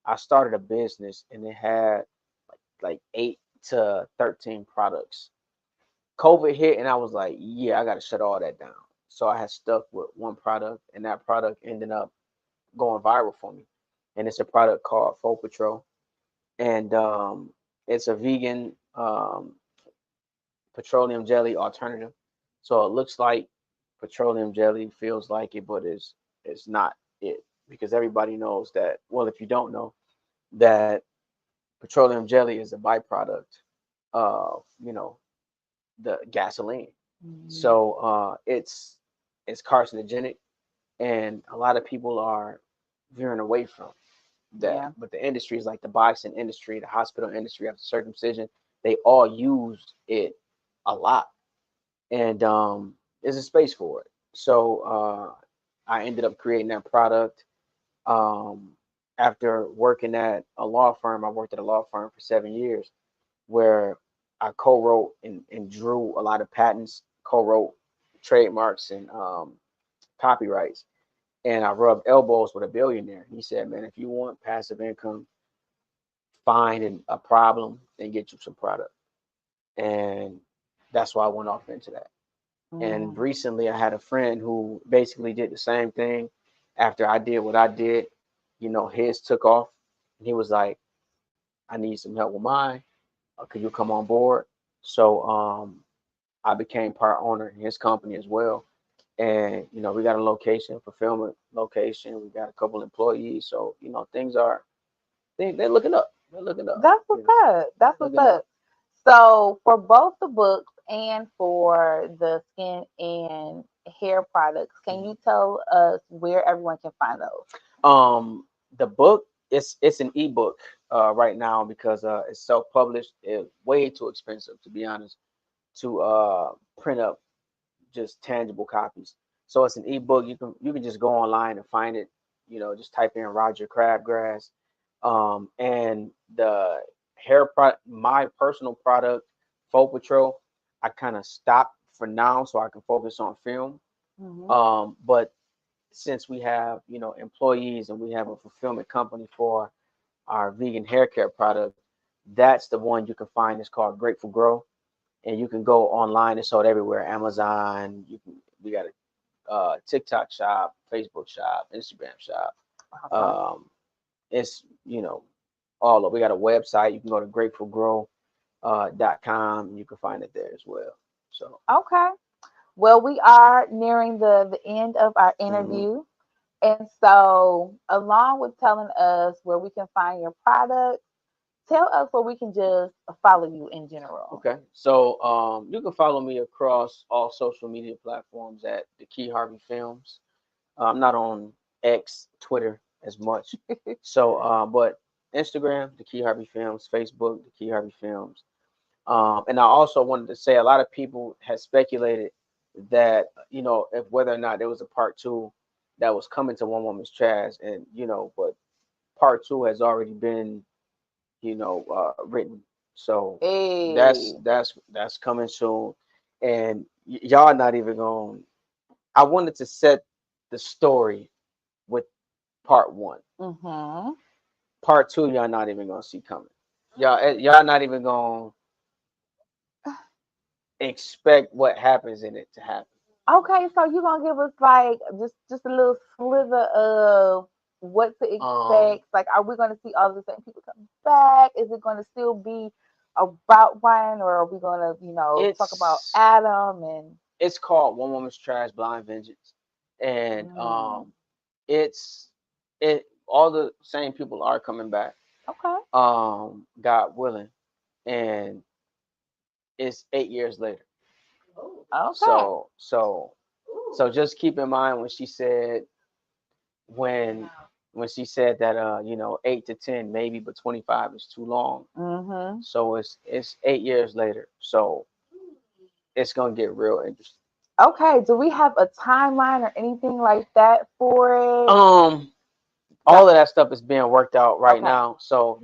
I started a business and it had like 8 to 13 products. COVID hit and I was like, yeah, I got to shut all that down. So I had stuck with one product and that product ended up going viral for me. And it's a product called Faux Patrol. And it's a vegan petroleum jelly alternative. So it looks like petroleum jelly, feels like it, but it's not it because everybody knows that. Well, if you don't know that petroleum jelly is a byproduct of the gasoline. Mhm. So it's carcinogenic, and a lot of people are veering away from that. Yeah. But the industries like the boxing industry, the hospital industry after circumcision, they all use it a lot, and there's a space for it. So I ended up creating that product. Um, After working at a law firm, I worked at a law firm for 7 years, where I co-wrote and drew a lot of patents, co-wrote trademarks and copyrights, and I rubbed elbows with a billionaire. He said, "Man, if you want passive income, find a problem and get you some product." And that's why I went off into that. And Mm. recently, I had a friend who basically did the same thing. After I did what I did, his took off, and he was like, "I need some help with mine. Could you come on board?" So I became part owner in his company as well. And we got a location, fulfillment location. We got a couple employees. So things are they're looking up. They're looking up. That's what's up. That's what's Looking up. up. So for both the books and for the skin and hair products, can Mhm. you tell us where everyone can find those? The book it's an ebook right now because it's self-published. It's way too expensive to be honest to print up just tangible copies. So it's an ebook. You can just go online and find it. Just type in Roger Crabgrass. And the hair product, my personal product, Faux Patrol, I kind of stopped for now so I can focus on film. Hmm. But since we have employees and we have a fulfillment company for our vegan hair care product, that's the one you can find. It's called Grateful Grow, and you can go online. It's sold everywhere. Amazon. We got a TikTok shop, Facebook shop, Instagram shop. Awesome. Um, it's all of. We got a website. You can go to gratefulgrow.com. And you can find it there as well. So. Okay. Well, we are nearing the end of our Mhm. interview. And so, along with telling us where we can find your products, tell us where we can just follow you in general. Okay. So you can follow me across all social media platforms at Dakei Harvey Films. I'm not on X, Twitter as much. So but Instagram, Dakei Harvey Films, Facebook, Dakei Harvey Films. And I also wanted to say a lot of people had speculated that, if whether or not there was a part two that was coming to One Woman's Trash, and but part two has already been, written. So that's Hey. that's coming soon, and y'all not even going. I wanted to set the story with part one. Mm-hmm. Part two, y'all not even gonna see coming. Y'all not even gonna expect what happens in it to happen. Okay, so you're gonna give us like just a little slither of what to Um, expect. Like, are we gonna see all the same people come back? Is it gonna still be about Ryan, or are we gonna, talk about it's Adam and it's called One Woman's Trash, Blind Vengeance, and mm, it's it all the same people are coming back. okay. God willing, and it's 8 years later. Okay. So just keep in mind when when she said that 8 to 10 maybe, but 25 is too long. Mm-hmm. So it's 8 years later. So it's gonna get real interesting. Okay. Do we have a timeline or anything like that for it? Um, That all of that stuff is being worked out right okay. now. So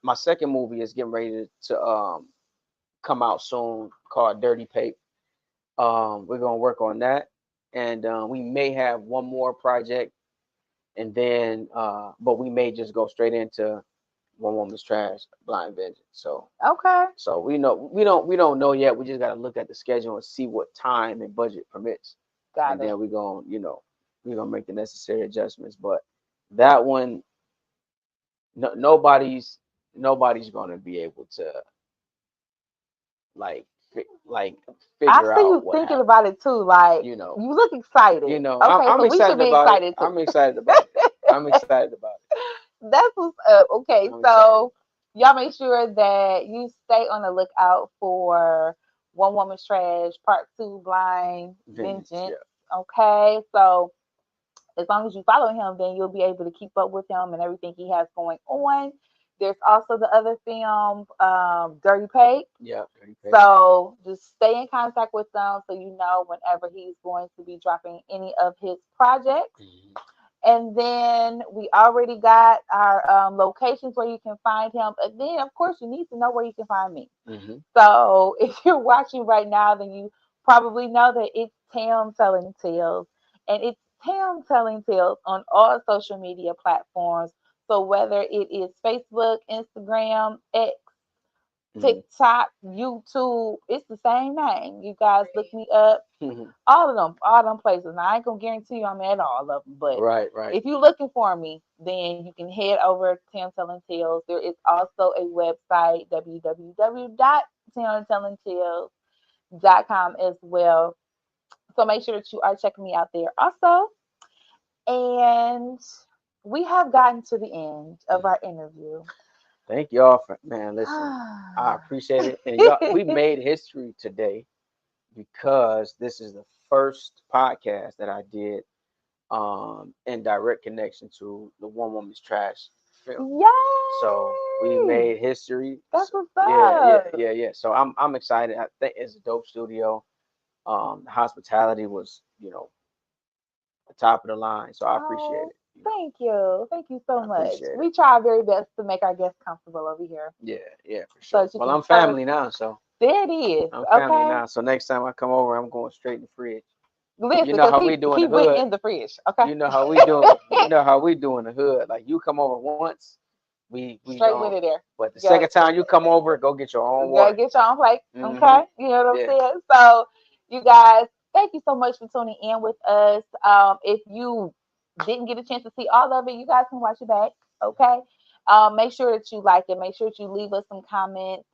my second movie is getting ready to come out soon, called Dirty Pape. We're gonna work on that, and we may have one more project, and then but we may just go straight into One Woman's Trash, Blind Vengeance. Okay. So we don't know yet. We just gotta look at the schedule and see what time and budget permits, Got and it. then we're gonna make the necessary adjustments. But that one, no, nobody's gonna be able to like like I figure see out you what thinking happened. about it too. Like, You know, you look excited. I'm, Okay, I'm so we should excited be about it. excited too. I'm excited about it. I'm excited about That's what's up. it. Okay, I'm excited. so y'all make sure that you stay on the lookout for One Woman's Trash Part Two, Blind Vengeance, Vengeance. yeah. Okay, so as long as you follow him, then you'll be able to keep up with him and everything he has going on. There's also the other film, Dirty Pape. Yeah, Dirty Pape. So just stay in contact with them so you know whenever he's going to be dropping any of his projects. Mhm. And then we already got our locations where you can find him. And then, of course, you need to know where you can find me. Mhm. So if you're watching right now, then you probably know that it's Tam Telling Tales. And it's Tam Telling Tales on all social media platforms. So whether it is Facebook, Instagram, X, Mhm. TikTok, YouTube, it's the same name. You guys look me up, Mhm. all them places. Now I ain't gonna guarantee you I'm at all of them, but Right, right. if you're looking for me, then you can head over to Tam Telling Tales. There is also a website, www.tamtellingtales.com as well. So make sure that you are checking me out there also. And we have gotten to the end of our interview. Thank y'all for, man. Listen, I appreciate it, and y'all, we made history today because this is the first podcast that I did in direct connection to the One Woman's Trash film. So we Yay! made history. That's what's Yeah, yeah, up. yeah, yeah. So I'm excited. I think it's a dope studio. The hospitality was, the top of the line. So I appreciate Oh, it. thank you. Thank you so I much. appreciate it. We try our very best to make our guests comfortable over here Yeah, yeah, for so sure. that you Well, can I'm tell us. family now, so There it is. I'm family Okay. now. So next time I come over, I'm going straight in the fridge. Listen, You know because how we do in he the went hood. in the fridge. Okay. You know how we do. You know how we do in the hood. Like you come over once, we Straight with don't. it there. But the Yeah. second time you come over, go get your own You gotta water. get your own plate. Hmm. Okay. You know what I'm Yeah. saying? So you guys, thank you so much for tuning in with us. If you didn't get a chance to see all of it, you guys can watch it back. Okay. Make sure that you like it. Make sure that you leave us some comments.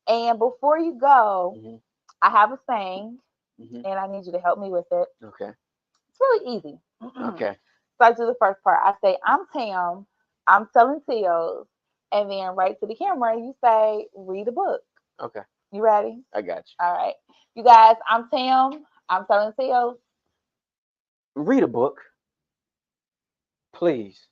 And before you go, Hmm. I have a saying, Hmm. and I need you to help me with it. Okay. It's really easy. So Okay. I do the first part. I say, I'm Tam. I'm telling tales. and then right to the camera, you say, read a book. Okay, You ready? I got you. All right. You guys, I'm Tim. I'm telling tales. Read a book, please.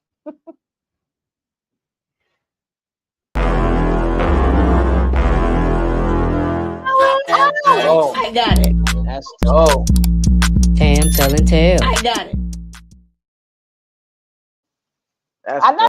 Oh, I got it. that's dope. Tam telling tales. I got it. That's I know.